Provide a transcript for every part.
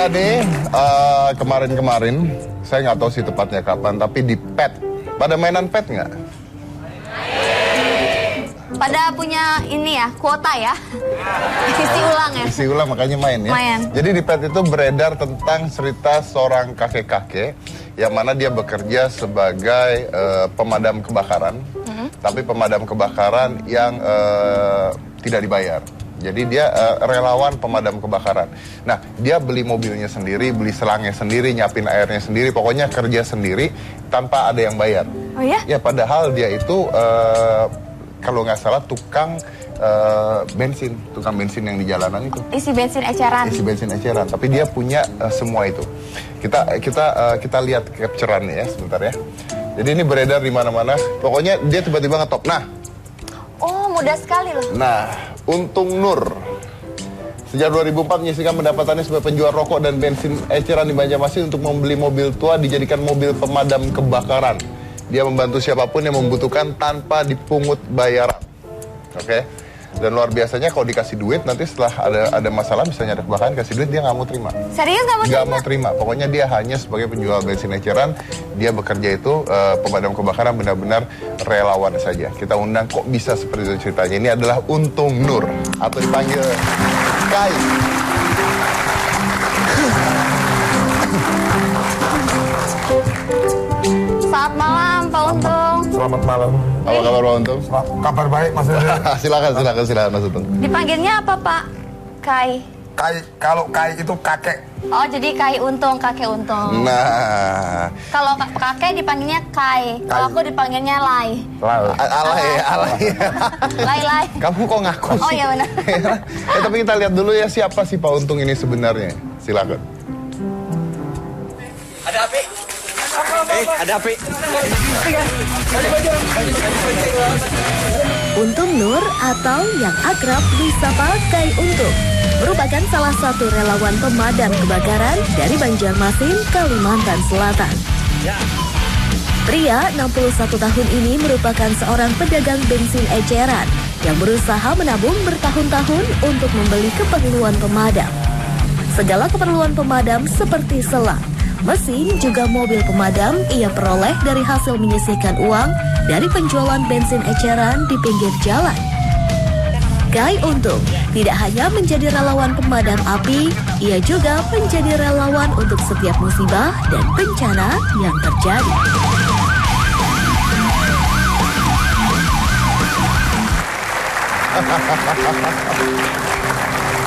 Jadi kemarin-kemarin, saya nggak tahu sih tepatnya kapan, tapi di pet. Pada mainan pet nggak? Pada punya ini ya, kuota ya. Isi ulang ya. Isi ulang makanya main ya. Main. Jadi di pet itu beredar tentang cerita seorang kakek-kakek yang mana dia bekerja sebagai pemadam kebakaran. Tapi pemadam kebakaran yang tidak dibayar. Jadi dia relawan pemadam kebakaran. Nah, dia beli mobilnya sendiri, beli selangnya sendiri, nyiapin airnya sendiri, pokoknya kerja sendiri tanpa ada yang bayar. Oh ya? Ya, padahal dia itu kalau nggak salah tukang bensin yang di jalanan itu. Isi bensin eceran. Isi bensin eceran, tapi dia punya semua itu. Kita lihat capture-annya ya sebentar ya. Jadi ini beredar di mana-mana. Pokoknya dia tiba-tiba ngetop. Nah. Oh, mudah sekali loh. Nah, Untung Nur. Sejak 2004 menyisihkan pendapatannya sebagai penjual rokok dan bensin eceran di Banjarmasin untuk membeli mobil tua dijadikan mobil pemadam kebakaran. Dia membantu siapapun yang membutuhkan tanpa dipungut bayaran. Oke? Dan luar biasanya kalau dikasih duit, nanti setelah ada masalah, misalnya ada kebakaran, kasih duit, dia nggak mau terima. Serius nggak mau terima? Nggak mau terima. Pokoknya dia hanya sebagai penjual bensin eceran, dia bekerja itu pemadam kebakaran benar-benar relawan saja. Kita undang kok bisa seperti itu ceritanya. Ini adalah Untung Nur, atau dipanggil Kai. Selamat malam, Pak Untung. Selamat malam. Apa kabar Pak Untung? Kabar baik Mas Dede. silakan Mas Untung. Dipanggilnya apa Pak? Kai. Kalau Kai itu kakek. Oh, jadi Kai Untung, kakek Untung. Nah, Kalau kakek dipanggilnya Kai. Kalau aku dipanggilnya Lai. alay. Lai. Kamu kok ngaku sih? Oh iya benar. Tapi kita lihat dulu ya siapa sih Pak Untung ini sebenarnya. Silakan. Ada api. Ada api. Untung Nur atau yang akrab disapa Kai Untung merupakan salah satu relawan pemadam kebakaran dari Banjarmasin, Kalimantan Selatan. Pria 61 tahun ini merupakan seorang pedagang bensin eceran yang berusaha menabung bertahun-tahun untuk membeli keperluan pemadam. Segala keperluan pemadam seperti selang, mesin, juga mobil pemadam ia peroleh dari hasil menyisihkan uang dari penjualan bensin eceran di pinggir jalan. Kai Untung tidak hanya menjadi relawan pemadam api, ia juga menjadi relawan untuk setiap musibah dan bencana yang terjadi.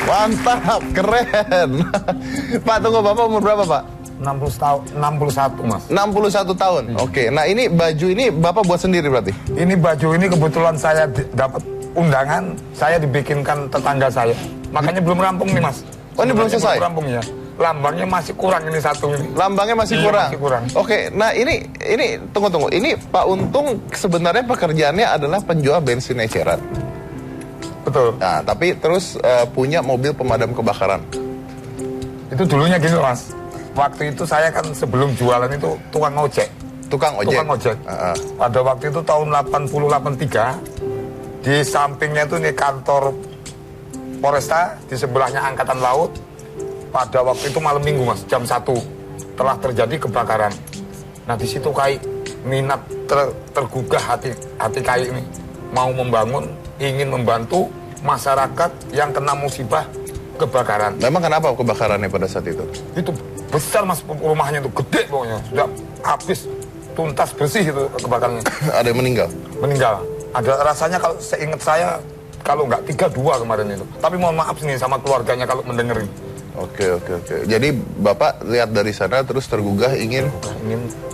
Mantap, keren. Pak, tunggu, Bapak umur berapa, Pak? 61 Mas. 61 tahun. Oke. Nah, ini baju ini Bapak buat sendiri berarti? Ini baju ini kebetulan saya dapat undangan, saya dibikinkan tetangga saya. Makanya belum rampung nih Mas. Oh, ini belum selesai? Belum rampung ya. Lambangnya masih kurang ini satu ini. Lambangnya masih Iya, kurang. masih kurang. Oke. Nah, ini tunggu. Ini Pak Untung sebenarnya pekerjaannya adalah penjual bensin eceran. Betul. Nah, tapi terus punya mobil pemadam kebakaran. Itu dulunya gini Mas. Waktu itu saya kan sebelum jualan itu tukang ojek. Tukang ojek. Pada waktu itu tahun 80-83, di sampingnya itu nih kantor Polresta, di sebelahnya Angkatan Laut. Pada waktu itu malam minggu Mas, jam 1 telah terjadi kebakaran. Nah di situ Kai minat tergugah hati Kai ini mau membangun, ingin membantu masyarakat yang kena musibah kebakaran. Memang kenapa kebakarannya pada saat itu? Itu besar Mas, rumahnya itu gede pokoknya, sudah habis tuntas bersih itu kebakarannya. Ada yang meninggal? Meninggal. Ada rasanya kalau seingat saya kalau nggak 32 kemarin itu. Tapi mohon maaf nih sama keluarganya kalau mendengar. Oke. Jadi Bapak lihat dari sana terus tergugah ingin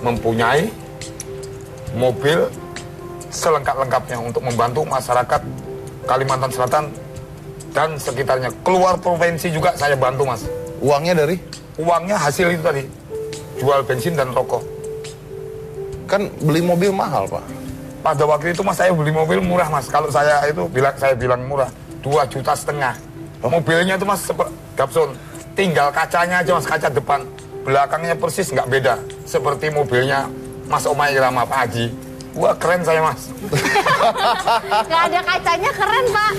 mempunyai mobil selengkap-lengkapnya untuk membantu masyarakat Kalimantan Selatan dan sekitarnya. Keluar provinsi juga saya bantu Mas. Uangnya dari? Uangnya hasil itu tadi, jual bensin dan rokok. Kan beli mobil mahal Pak. Pada waktu itu Mas saya beli mobil murah Mas. Kalau saya bilang murah, 2,5 juta. Mobilnya itu Mas Gapson, tinggal kacanya aja Mas, kaca depan. Belakangnya persis nggak beda. Seperti mobilnya Mas Omay Irama Pak Haji. Wah keren saya Mas. Nggak ada kacanya, keren Pak.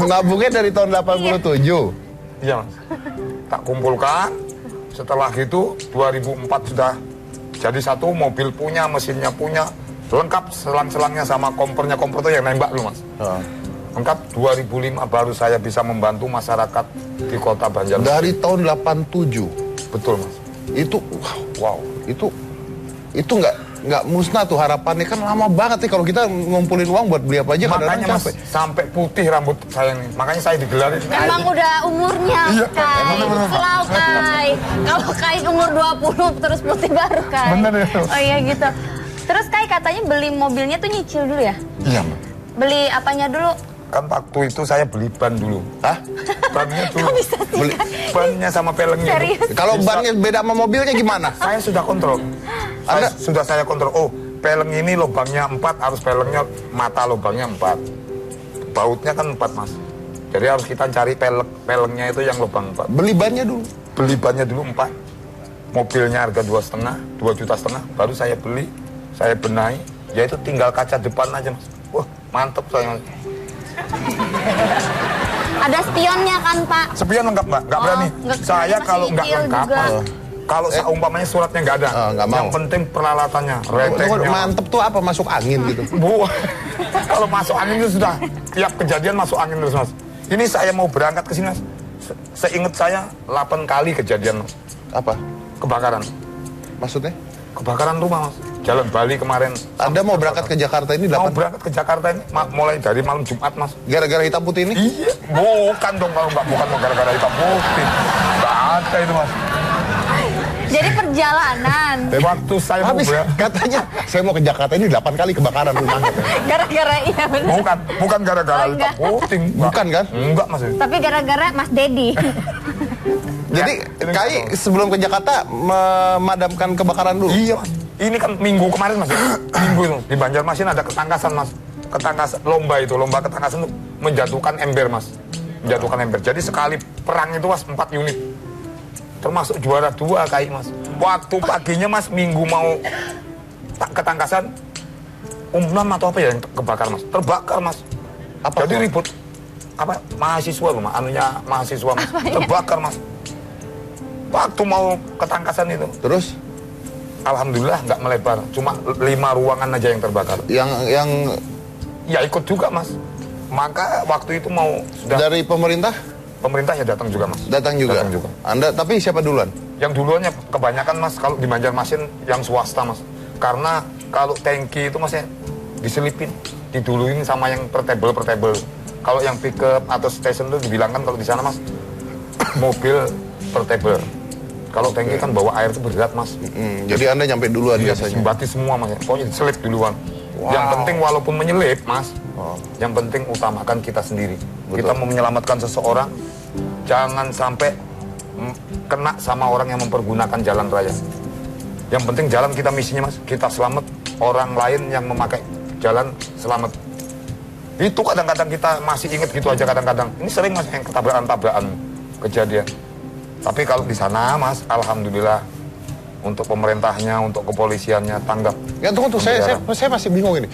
Nabungnya dari tahun 87? Iya Mas. Tak kumpulkan, Setelah gitu 2004 sudah jadi satu, mobil punya, mesinnya punya, lengkap selang-selangnya sama kompornya. Kompor itu yang nembak dulu mas. Lengkap. 2005 baru saya bisa membantu masyarakat di kota Banjarmasin. Dari tahun 87. Betul mas. Itu wow, itu nggak musnah tuh harapannya, kan lama banget nih kalau kita ngumpulin uang buat beli apa aja. Makanya mas, capek. sampai putih rambut saya nih. Makanya saya digelarin. Memang udah umurnya, Iya, Kai. bener-bener. Slow, Kai. Kalau Kai umur 20 terus putih baru, Kai. Bener ya. Oh iya gitu. Terus Kai katanya beli mobilnya tuh nyicil dulu ya? Iya mas. Beli apanya dulu? Kan waktu itu saya beli ban dulu. Hah? Bannya tuh. Kok bisa sih, Beli. Kai? Bannya sama pelengnya. Serius? Kalau bannya beda sama mobilnya gimana? Saya sudah kontrol. Sudah saya kontrol. Oh, peleng ini lubangnya 4, harus pelengnya mata lubangnya 4. Bautnya kan 4 mas. Jadi harus kita cari pelengnya itu yang lubang 4. Beli bannya dulu. Beli bannya dulu 4. Mobilnya harga 2,5, 2,5 juta. Baru saya beli, saya benahi. Ya itu tinggal kaca depan aja mas. Wah mantep saya. Ada spionnya kan, Pak? Spion lengkap mbak, nggak berani. nggak Saya masih kalau nggak nyicil lengkap, juga. kalau seumpamanya suratnya nggak ada, nggak mau. yang penting peralatannya, reteknya. Mantep tuh apa, masuk angin gitu? Bu, kalau masuk angin itu sudah tiap kejadian masuk angin terus mas. Ini saya mau berangkat ke sini mas. Seingat saya 8 kali kejadian mas. Apa? Kebakaran. Maksudnya? Kebakaran rumah mas. Jalan Bali kemarin. Anda mau berangkat ke Jakarta ini Mau 8? berangkat ke Jakarta ini mulai dari malam Jumat mas. Gara-gara hitam putih ini? Iya, bukan dong kalau nggak bukan gara-gara hitam putih. Nggak ada itu mas. Jadi perjalanan. Waktu saya mau Habis berangkat. katanya saya mau ke Jakarta ini 8 kali kebakaran rumahnya. Gara-gara iya benar. Bukan gara-gara Oh, hitam enggak. putih. Bukan kan? Enggak mas. Tapi gara-gara Mas Dedi. Jadi ini Kai nggak sebelum ke Jakarta memadamkan kebakaran dulu? Iya mas. Ini kan minggu kemarin mas. Minggu itu di Banjarmasin ada ketangkasan mas. Ketangkasan lomba ketangkasan itu menjatuhkan ember mas. Menjatuhkan ember. Jadi sekali perang itu mas 4 unit. Termasuk juara 2 Kai mas. Waktu paginya mas minggu mau ketangkasan umum atau apa ya yang kebakar mas. Terbakar mas. Apa Jadi tuh? ribut. Apa mahasiswa loh mas. Anunya mahasiswa mas. Terbakar mas. Waktu mau ketangkasan itu. Terus Alhamdulillah nggak melebar, cuma 5 ruangan aja yang terbakar. yang Ya ikut juga mas. Maka waktu itu mau sudah dari pemerintah pemerintah ya datang juga mas. datang juga. Datang juga. Anda tapi siapa duluan? Yang duluannya kebanyakan mas kalau di Banjarmasin yang swasta mas. Karena kalau tangki itu masnya diselipin, diduluin sama yang portable. Kalau yang pickup atau station itu dibilangkan kalau di sana mas mobil portable. Kalau tangki kan bawa air itu berat mas. Jadi Anda nyampe duluan Iya, biasanya. disembati semua mas. Pokoknya diselip duluan. Yang penting walaupun menyelip mas, yang penting utamakan kita sendiri. Betul. Kita mau menyelamatkan seseorang, jangan sampai kena sama orang yang mempergunakan jalan raya. Yang penting jalan kita misinya mas, kita selamat, orang lain yang memakai jalan selamat. Itu kadang-kadang kita masih ingat gitu aja kadang-kadang. Ini sering mas yang ketabrakan-tabrakan kejadian. Tapi kalau di sana mas, alhamdulillah untuk pemerintahnya, untuk kepolisiannya tanggap. Ya tunggu tuh, saya masih bingung ini.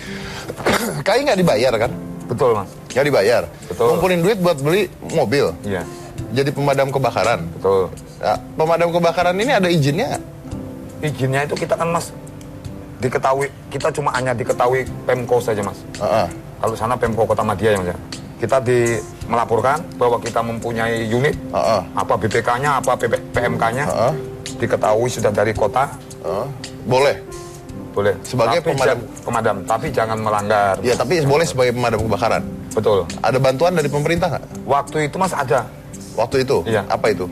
Kai nggak dibayar kan? Betul mas. Nggak dibayar. Betul. Ngumpulin duit buat beli mobil. Iya. Jadi pemadam kebakaran. Betul. Ya, pemadam kebakaran ini ada izinnya nggak? Izinnya itu kita kan mas diketahui, kita cuma hanya diketahui Pemko saja mas. Kalau sana Pemko Kota Madia ya mas ya. Kita melaporkan bahwa kita mempunyai unit, apa BPK-nya, apa PMK-nya, diketahui sudah dari kota. Boleh. Boleh. Sebagai Tapi pemadam, tapi jangan melanggar. Ya tapi boleh sebagai pemadam kebakaran. Betul. Ada bantuan dari pemerintah nggak? Waktu itu mas ada, Waktu itu? Iya. Apa itu?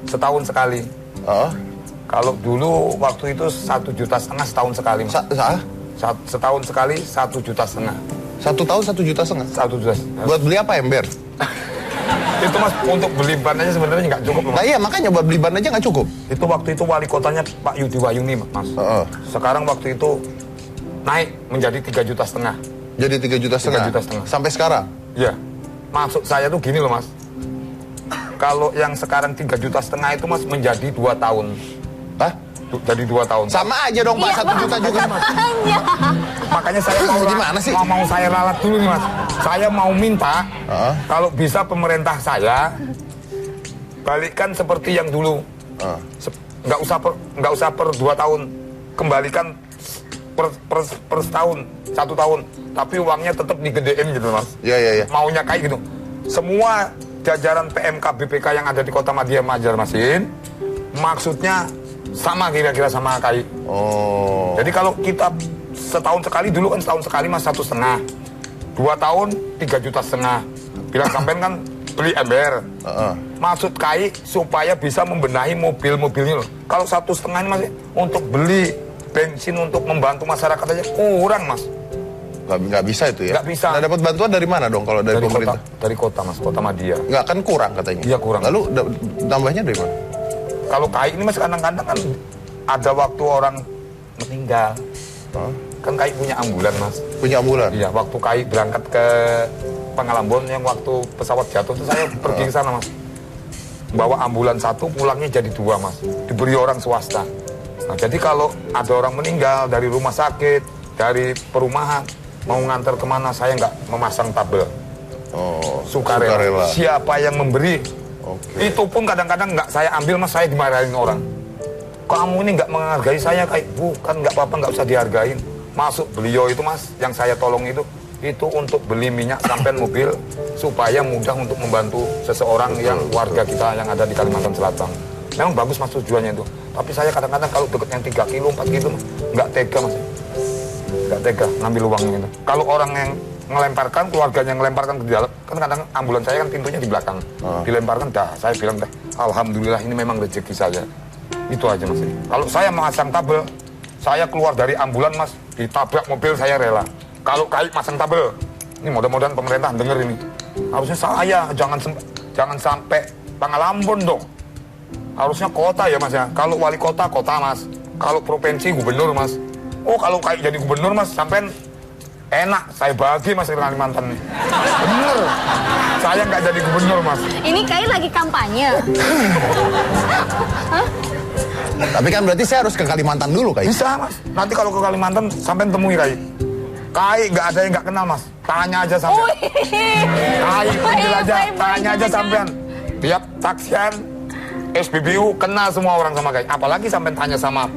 setahun sekali. Kalau dulu waktu itu 1,5 juta setahun sekali mas. Setahun sekali 1,5 juta. 1 tahun 1,5 juta? 1 juta. Buat beli apa ember? Itu mas untuk beli ban aja sebenarnya nggak cukup mas. Nah iya makanya buat beli ban aja nggak cukup. Itu waktu itu wali kotanya Pak Yudi Wayuni mas. Sekarang waktu itu naik menjadi 3,5 juta. Jadi 3,5 juta? 3,5 juta. Sampai sekarang? Iya. Maksud saya tuh gini loh mas. Kalau yang sekarang 3,5 juta itu mas menjadi 2 tahun. Hah? Jadi 2 tahun. Sama aja dong Pak, 1 juta juga mas. Makanya saya mau Gimana sih? mau saya ralat dulu nih mas. Saya mau minta kalau bisa pemerintah saya balikkan seperti yang dulu. nggak usah per 2 tahun, kembalikan per setahun, 1 tahun, tapi uangnya tetap digedein gitu mas. Iya. Maunya kayak gitu. Semua jajaran PMK BPK yang ada di Kota Banjarmasin maksudnya sama kira-kira sama KAI. Oh. Jadi kalau kita setahun sekali, dulu kan setahun sekali mas 1,5, 2 tahun 3,5 juta. Bilang sampean kan beli ember. Maksud KAI supaya bisa membenahi mobil-mobilnya loh. Kalau 1,5 ini masih untuk beli bensin untuk membantu masyarakat aja kurang mas. Nggak bisa itu ya? Nggak bisa. Nah, dapat bantuan dari mana dong kalau dari pemerintah? Dari kota mas, Kota Madia. Nggak, kan kurang katanya. Iya kurang. Lalu tambahnya dari mana? Kalau KAI ini mas kadang-kadang kan ada waktu orang meninggal. Kan KAI punya ambulan mas. Punya ambulan? Iya, waktu KAI berangkat ke Pangalambon yang waktu pesawat jatuh itu saya pergi ke sana mas. Bawa ambulan 1, pulangnya jadi 2 mas. Diberi orang swasta. Nah jadi kalau ada orang meninggal dari rumah sakit, dari perumahan, mau ngantar kemana saya nggak memasang tabel. Oh, Sukarela. Siapa yang memberi? Okay. Itu pun kadang-kadang nggak saya ambil mas, saya dimarahin orang. Kamu ini nggak menghargai saya, kayak bukan, nggak apa-apa, nggak usah dihargain. Masuk beliau itu mas, yang saya tolong itu untuk beli minyak sampai mobil supaya mudah untuk membantu seseorang yang warga kita yang ada di Kalimantan Selatan. Memang bagus mas tujuannya itu. Tapi saya kadang-kadang kalau deket yang 3 kilo, 4 kilo, nggak tega mas. Nggak tega ngambil uangnya itu. Kalau orang yang ngelemparkan, keluarganya ngelemparkan ke dalam, kan kadang ambulan saya kan pintunya di belakang. Dilemparkan, dah saya bilang dah, alhamdulillah ini memang rezeki saya. Itu aja mas. Kalau saya memasang tabel, saya keluar dari ambulan mas, ditabrak mobil saya rela. Kalau KAI masang tabel, ini mudah-mudahan pemerintah denger ini. Harusnya saya, jangan sampai Pangalambon dong. Harusnya kota ya mas ya. Kalau wali kota mas. Kalau provinsi gubernur mas. Oh kalau KAI jadi gubernur mas, sampai enak, saya bagi mas ke Kalimantan nih. Bener, saya nggak jadi gubernur mas. Ini KAI lagi kampanye. Tapi kan berarti saya harus ke Kalimantan dulu KAI. Bisa mas, nanti kalau ke Kalimantan sampai temui KAI. KAI nggak ada yang nggak kenal mas, tanya aja sampean. KAI panggil aja, tanya aja sampean. Tiap taksian, SPBU kenal semua orang sama KAI. Apalagi sampean tanya sama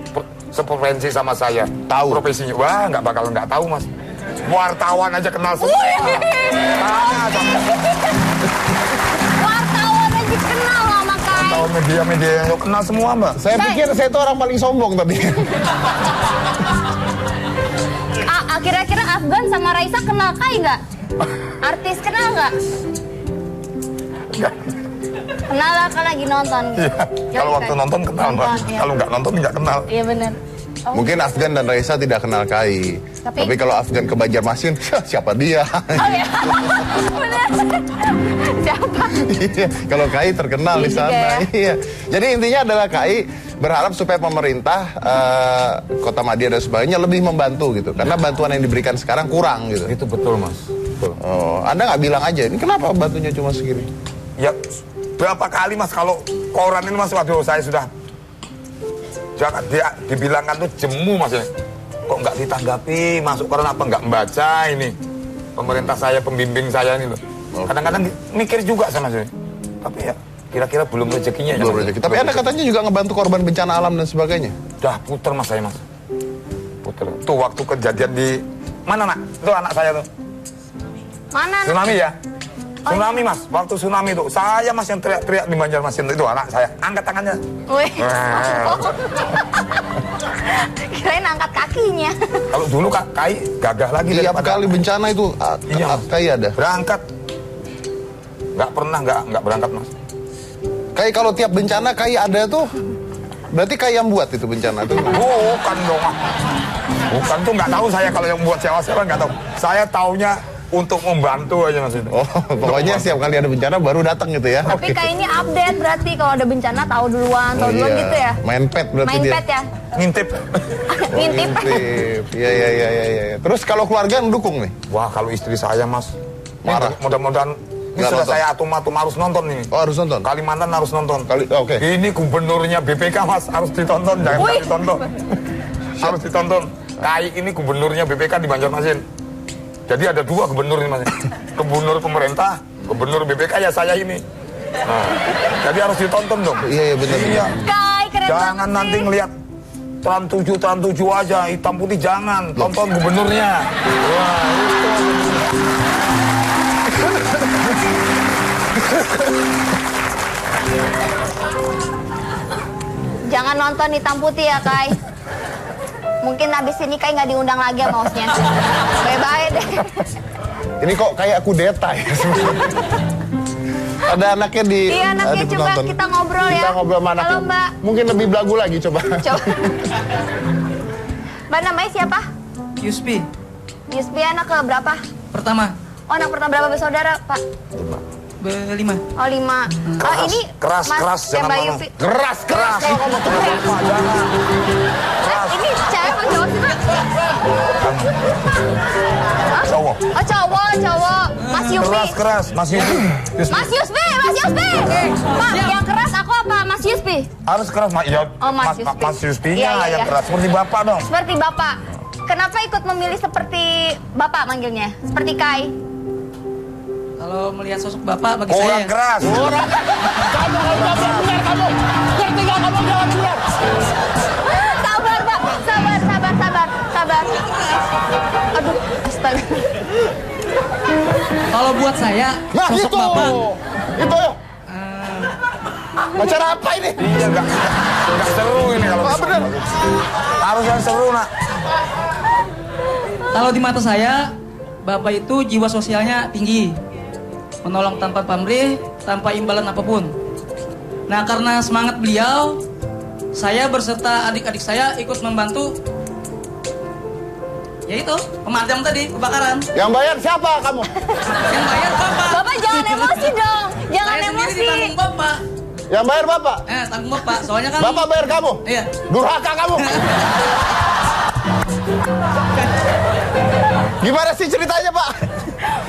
seprovinsi sama saya. Tahu profesinya, wah nggak tahu mas. Wartawan aja kenal semua. Tanya sampean. Wartawan aja kenal sama KAI. Tahu media-media yang kenal semua mbak. Saya pikir saya itu orang paling sombong tadi. Kira-kira Afgan sama Raisa kenal KAI nggak? Artis kenal nggak? Kenal lah kan lagi nonton. Iya. Kalau waktu nonton kenal mbak. Iya. Kalau nggak nonton nggak kenal. Iya benar. Oh. Mungkin Afgan dan Raisa tidak kenal KAI. Tapi kalau Afgan ke Banjarmasin, siapa dia? Oh ya, benar. Siapa? Iya, kalau KAI terkenal di sana. Ya. Iya. Jadi intinya adalah KAI berharap supaya pemerintah Kota Madia dan sebagainya lebih membantu gitu. Karena bantuan yang diberikan sekarang kurang gitu. Itu betul mas. Betul. Oh, Anda nggak bilang aja, ini kenapa bantunya cuma segini? Ya berapa kali mas kalau koran ini mas, waduh saya sudah jangan dibilangkan tuh jemu mas ya. Kok nggak ditanggapi, masuk koran apa nggak membaca ini. Pemerintah saya, pembimbing saya ini loh. Kadang-kadang mikir juga sama saya. Tapi ya kira-kira belum rezekinya. Belum rezeki. Tapi Anda katanya juga ngebantu korban bencana alam dan sebagainya. Dah puter mas saya mas. Puter. Tuh waktu kejadian di mana nak? Itu anak saya tuh. Mana? Tsunami ya? Tsunami mas, waktu tsunami itu saya mas yang teriak-teriak di Banjarmasin itu anak saya, angkat tangannya. Wih. Kirain angkat kakinya. Kalau dulu KAI gagah lagi Tiap daripada kali bencana itu KAI ada. berangkat. Nggak pernah nggak berangkat mas. KAI kalau tiap bencana KAI ada tuh, berarti KAI yang buat itu bencana tuh. Bukan dong. Bukan tuh nggak tahu saya kalau yang buat siapa nggak tahu. Saya taunya untuk membantu aja mas itu. Oh, pokoknya setiap kali ada bencana baru datang gitu ya. Tapi kayaknya update berarti kalau ada bencana tahu duluan gitu ya. Main pet berarti Main dia. pet ya. Ngintip. Ngintip. Iya. Terus kalau keluarga mendukung nih? Wah kalau istri saya mas Marah. Mudah-mudahan ini Nggak sudah nonton. saya atum harus nonton nih. Oh, harus nonton. Kalimantan harus nonton. Oke. Ini gubernurnya BPK mas, harus ditonton, jangan nggak ditonton. Harus ditonton. KAI ini gubernurnya BPK di Banjarmasin. Jadi ada 2 gubernur ini mas. Gubernur pemerintah, gubernur BPK ya saya ini. Nah, jadi harus ditonton dong. Iya benar. KAI keren Jangan banget nanti sih. ngelihat Trans 7 aja, hitam putih jangan. Tonton gubernurnya. Wah, Jangan nonton hitam putih ya, Kai. Mungkin abis ini Kai nggak diundang lagi sama hostnya. Bye-bye deh. Ini kok kayak kudeta ya. Ada anaknya di Iya, anaknya di coba penonton. kita ngobrol ya. Kita ngobrol sama anaknya. Halo, Mbak. Mungkin lebih belagu lagi coba. Coba. Mbak namanya siapa? Yuspi, Yuspi anak ke berapa? pertama, Oh, anak pertama berapa bersaudara, Pak? berlima. Oh, 5. Oh, ini keras, Mas, keras, yang jangan Mbak ngomong. Yuspi. Keras kalau kamu tuh. Ini cewek apa cowok sih, Pak? Cowok. Oh, cowok. Mas Yuspi. Keras, Mas Yuspi. Mas Yuspi. Pak, yang keras aku apa? Mas Yuspi? Harus keras, Mas. Ya, Oh, Mas Yuspi. Mas Yuspinya Iya, iya, yang iya. keras. Seperti Bapak dong. Seperti Bapak. Kenapa ikut memilih seperti Bapak manggilnya? Seperti Kai. Kalau melihat sosok bapak bagi Kurang saya, keras. Sabar, Pak. Sabar. Aduh, astaga. kalau buat saya Nah sosok itu. bapak, Itu ya. Acara apa ini? Iya, enggak seru ini kalau Ah, bener. harus yang seru, Nak. kalau di mata saya, bapak itu jiwa sosialnya tinggi, menolong tanpa pamrih, tanpa imbalan apapun. Nah, karena semangat beliau, saya berserta adik-adik saya ikut membantu. Yaitu pemadam tadi kebakaran. Yang bayar siapa kamu? Yang bayar bapak. Bapak jangan emosi dong. Jangan Saya sendiri emosi. ditanggung bapak. Yang bayar bapak? Tanggung bapak. Soalnya kan. Bapak bayar kamu? Iya. Durhaka kamu. Gimana sih ceritanya, Pak?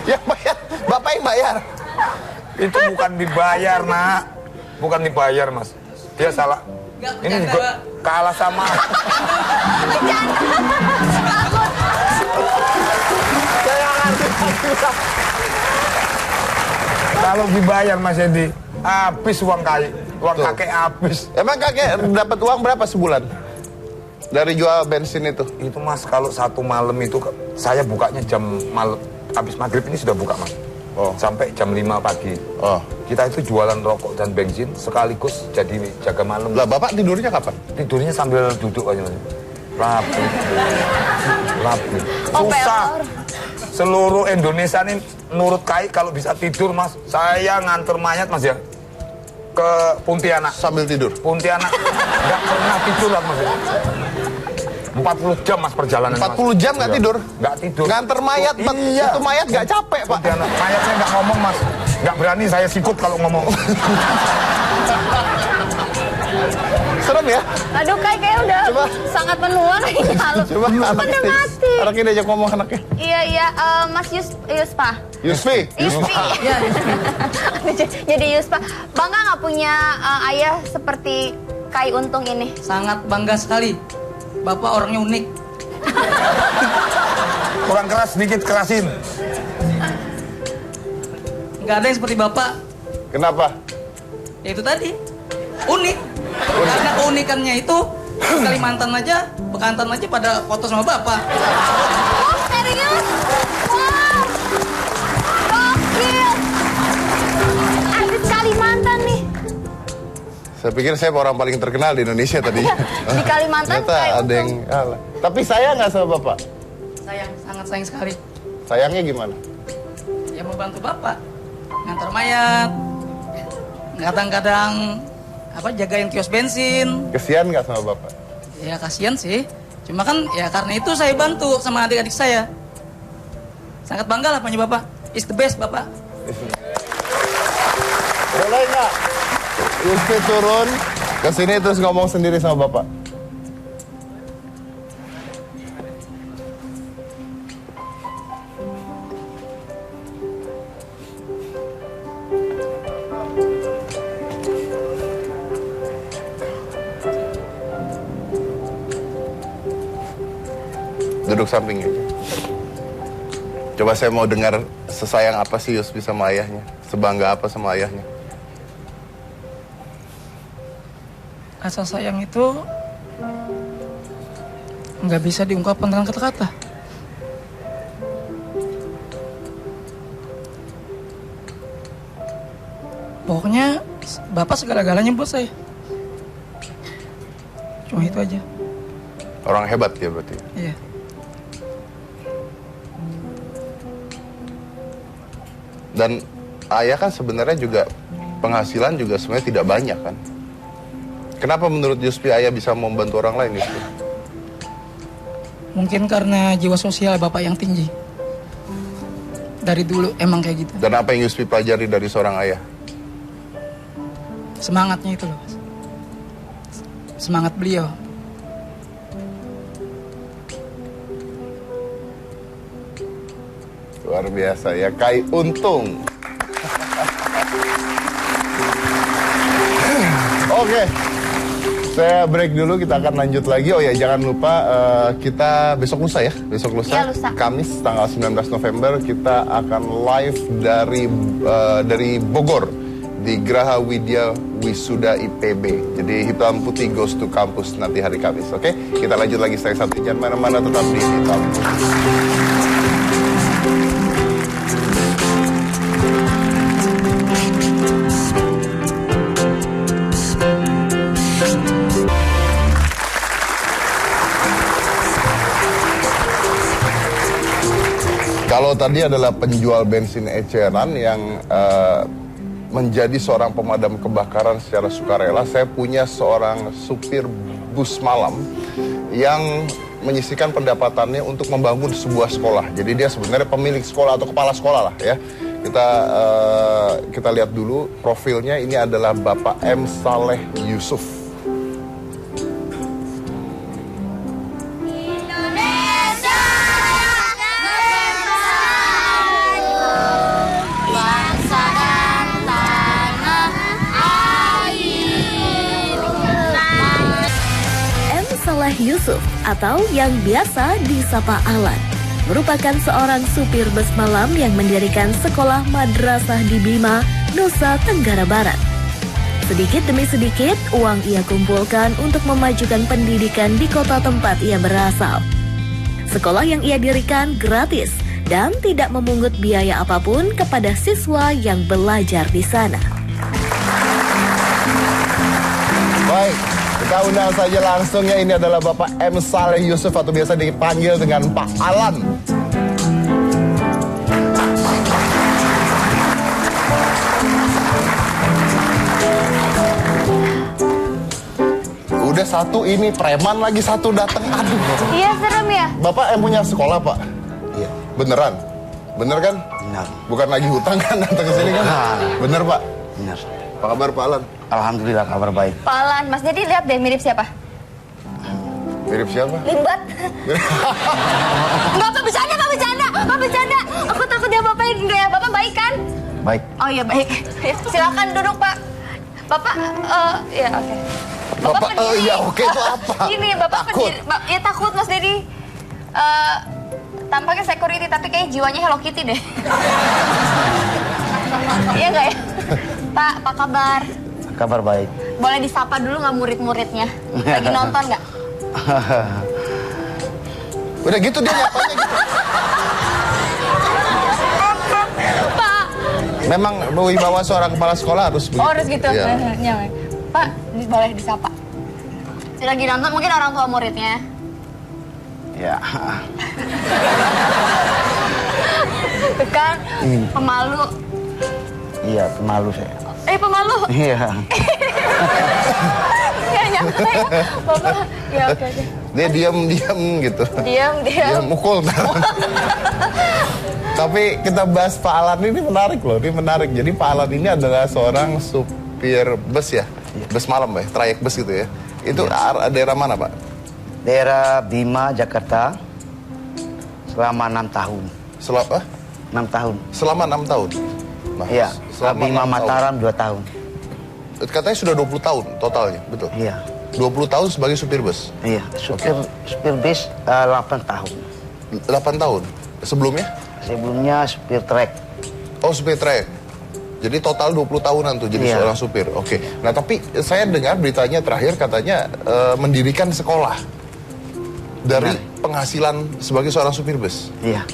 Yang bayar, Bapak yang bayar. Itu bukan dibayar, Nak. Bukan dibayar, Mas. Dia salah. Nggak, Ini bercanda, juga Pak. kalah sama. Kalau dibayar, Mas Edi, habis uang Betul. kakek habis. Emang kakek dapat uang berapa sebulan? Dari jual bensin itu? Itu, Mas, kalau satu malam itu saya bukanya jam habis maghrib ini sudah buka, Mas. Oh. Sampai jam 5 pagi. Oh. Kita itu jualan rokok dan bensin sekaligus jadi jaga malam. Lah, Bapak tidurnya kapan? Tidurnya sambil duduk aja, Mas. Rapi. Oh, Susah. pelor. Seluruh Indonesia ini nurut Kai kalau bisa tidur, Mas. Saya nganter mayat, Mas, ya, ke Pontianak. Sambil tidur? Pontianak nggak pernah tidur, Mas. 40 jam, Mas, perjalanan. 40 jam nggak tidur? Nggak tidur. Nganter mayat, Oh, iya. itu mayat nggak capek, Pak? Pontianak. Mayatnya nggak ngomong, Mas. Nggak berani saya sikut kalau ngomong. Serem ya? Aduh, kayak udah Coba. sangat menuan ini kalau. Coba Udah mati. Anaknya diajak ngomong anaknya. Iya, Mas Yuspa. Yusfi. Yuspi. Iya, Jadi Yuspa. Bangga nggak punya ayah seperti Kai Untung ini? sangat bangga sekali. Bapak orangnya unik. Kurang keras sedikit, kerasin. Nggak ada yang seperti bapak. Kenapa? Ya itu tadi. Unik. Karena keunikannya itu Kalimantan aja, Bekantan aja pada foto sama bapak. Oh, serius? Wow. Gokil. Artis Kalimantan nih. Saya pikir saya orang paling terkenal di Indonesia tadi. Di Kalimantan Ternyata Kai ada yang Untung. kalah. Tapi saya nggak sama Bapak. Sayang, sangat sayang sekali. Sayangnya gimana? Ya membantu bapak. Ngantar mayat. Kadang-kadang jagain kios bensin. Kesian nggak sama Bapak? Ya kasihan sih. Cuma kan ya karena itu saya bantu sama adik-adik saya. Sangat bangga lah punya bapak. Is the best bapak. Boleh nggak? Yusfi turun ke sini terus ngomong sendiri sama Bapak. Duduk samping aja. Coba saya mau dengar sesayang apa sih Yusfi sama ayahnya. Sebangga apa sama ayahnya. rasa sayang itu nggak bisa diungkapkan dengan kata-kata. Pokoknya Bapak segala-galanya buat saya. Cuma itu aja. Orang hebat ya berarti. Iya. Dan ayah kan sebenarnya juga penghasilan juga sebenarnya tidak banyak kan. Kenapa menurut Yuspi ayah bisa membantu orang lain Yuspi? Mungkin karena jiwa sosial Bapak yang tinggi. Dari dulu emang kayak gitu. Dan apa yang Yuspi pelajari dari seorang ayah? Semangatnya itu loh. Semangat beliau. Luar biasa ya, Kai Untung. Oke, saya break dulu, kita akan lanjut lagi. Oh ya, jangan lupa kita besok lusa ya. Besok lusa, Ya, lusa. Kamis tanggal 19 November kita akan live dari Bogor di Graha Widya Wisuda IPB. Jadi Hitam Putih goes to campus nanti hari Kamis. Oke, kita lanjut lagi setelah satu. Jangan mana-mana, tetap di Hitam Putih. Kalau tadi adalah penjual bensin eceran yang menjadi seorang pemadam kebakaran secara sukarela, saya punya seorang supir bus malam yang menyisihkan pendapatannya untuk membangun sebuah sekolah. Jadi dia sebenarnya pemilik sekolah atau kepala sekolah lah ya. Kita lihat dulu profilnya. Ini adalah Bapak M. Saleh Yusuf. Saleh Yusuf atau yang biasa disapa Alan merupakan seorang supir bus malam yang mendirikan sekolah madrasah di Bima, Nusa Tenggara Barat. Sedikit demi sedikit uang ia kumpulkan untuk memajukan pendidikan di kota tempat ia berasal. Sekolah yang ia dirikan gratis dan tidak memungut biaya apapun kepada siswa yang belajar di sana. Baik, kita undang saja langsung ya. Ini adalah Bapak M. Saleh Yusuf atau biasa dipanggil dengan Pak Alan. Udah satu ini preman lagi satu datang. Aduh. Iya, serem ya. Bapak yang punya sekolah, Pak? Iya. Beneran? Bener kan? Benar. Bukan lagi hutang kan datang ke sini kan? Bener, Pak? Benar. Apa kabar Pak Alan? Alhamdulillah kabar baik. Pak Alan, Mas Dedi lihat deh mirip siapa? Mirip siapa? Limbat. Enggak, Pak bercanda, Pak bercanda. Pak bercanda. Aku takut dia Bapak enggak ya. Bapak baik kan? Baik. Oh iya baik. Silakan duduk, Pak. Bapak, ya oke. Bapak, berdiri. ya oke itu apa? Gini, Bapak Takut. berdiri. Ya takut Mas Dedi. Tampaknya security, tapi kayak jiwanya Hello Kitty deh. Iya nggak ya? Pak, apa kabar? Kabar baik. Boleh disapa dulu nggak murid-muridnya? Lagi nonton nggak? Udah gitu dia nyapanya gitu. Pak, Memang wibawa seorang kepala sekolah harus begitu. oh harus gitu? Iya. Nyaman. Pak, boleh disapa. Lagi nonton mungkin orang tua muridnya. Ya. Tuh kan, pemalu. Iya, pemalu saya. Pemalu? Iya. Nggak nyampe ya. Bapak, ya oke. Dia diam-diam gitu. Diam. Dia mukul. Tapi kita bahas Pak Alan ini menarik loh. Ini menarik. Jadi Pak Alan ini adalah seorang supir bus ya? Bus malam ya? Trayek bus gitu ya? Itu daerah mana Pak? Daerah Bima, Jakarta. Selama 6 tahun. Selama 6 tahun. Selama 6 tahun? Nah, Iya. selama Bima 6 tahun. Mataram 2 tahun. Katanya sudah 20 tahun totalnya, betul? Iya. 20 tahun sebagai supir bus? Iya. Supir bis 8 tahun. 8 tahun? Sebelumnya? Sebelumnya supir trek. Oh, supir trayek. Jadi total 20 tahunan tuh jadi Iya. seorang supir. Oke. Nah, tapi saya dengar beritanya terakhir katanya mendirikan sekolah dari penghasilan sebagai seorang supir bus. Iya.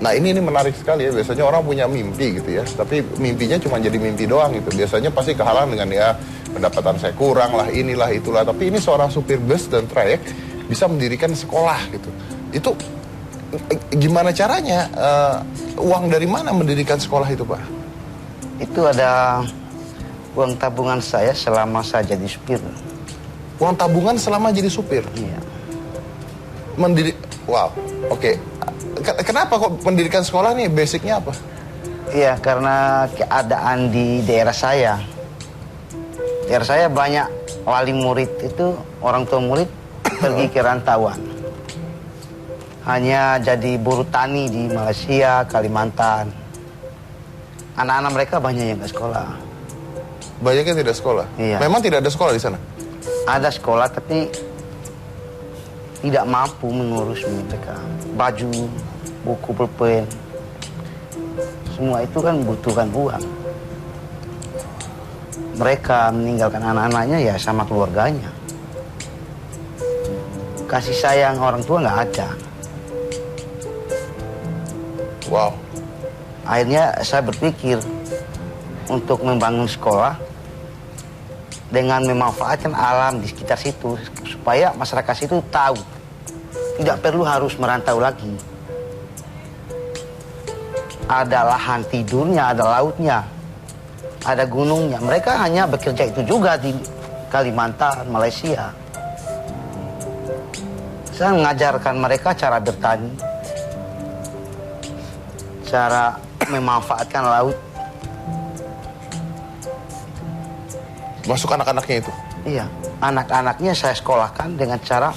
Nah, ini menarik sekali ya. Biasanya orang punya mimpi gitu ya, tapi mimpinya cuma jadi mimpi doang gitu. Biasanya pasti kehalang dengan ya pendapatan saya kurang lah, inilah itulah. Tapi ini seorang supir bus dan trayek bisa mendirikan sekolah gitu. Itu gimana caranya? Uang dari mana mendirikan sekolah itu, Pak? Itu ada uang tabungan saya selama saya jadi supir. Uang tabungan selama jadi supir? Iya. Wow, oke. Kenapa kok mendirikan sekolah nih? Basicnya apa? Iya, karena keadaan di daerah saya. Daerah saya banyak wali murid itu, orang tua murid pergi ke rantauan. Hanya jadi buruh tani di Malaysia, Kalimantan. Anak-anak mereka banyak yang nggak sekolah. Banyak yang tidak sekolah? Iya. Memang tidak ada sekolah di sana? Ada sekolah tapi tidak mampu mengurus mereka. Baju, buku pulpen, semua itu kan membutuhkan uang. Mereka meninggalkan anak-anaknya ya sama keluarganya. Kasih sayang orang tua nggak ada. Wow. Akhirnya saya berpikir untuk membangun sekolah dengan memanfaatkan alam di sekitar situ supaya masyarakat situ tahu tidak perlu harus merantau lagi. Ada lahan tidurnya, ada lautnya, ada gunungnya. Mereka hanya bekerja itu juga di Kalimantan, Malaysia. Saya mengajarkan mereka cara bertani, cara memanfaatkan laut. Masuk anak-anaknya itu? Iya, anak-anaknya saya sekolahkan dengan cara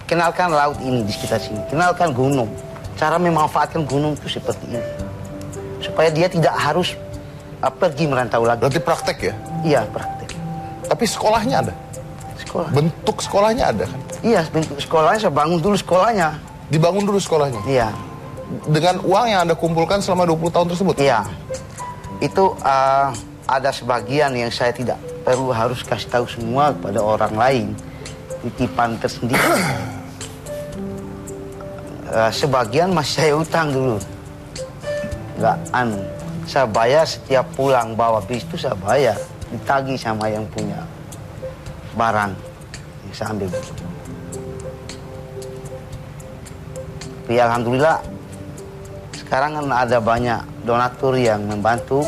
kenalkan laut ini di sekitar sini, kenalkan gunung. Cara memanfaatkan gunung itu seperti ini. Supaya dia tidak harus pergi merantau lagi. Berarti praktek ya? Iya, praktek. Tapi sekolahnya ada? Sekolah. Bentuk sekolahnya ada kan? Iya, bentuk sekolahnya saya bangun dulu sekolahnya. Dibangun dulu sekolahnya? Iya. Dengan uang yang Anda kumpulkan selama 20 tahun tersebut? Iya. Itu ada sebagian yang saya tidak perlu harus kasih tahu semua kepada orang lain. Titipan tersendiri. Sebagian masih saya utang dulu. Nggak saya bayar setiap pulang bawa bis itu saya bayar. Ditagih sama yang punya barang yang saya ambil. Tapi alhamdulillah sekarang kan ada banyak donatur yang membantu.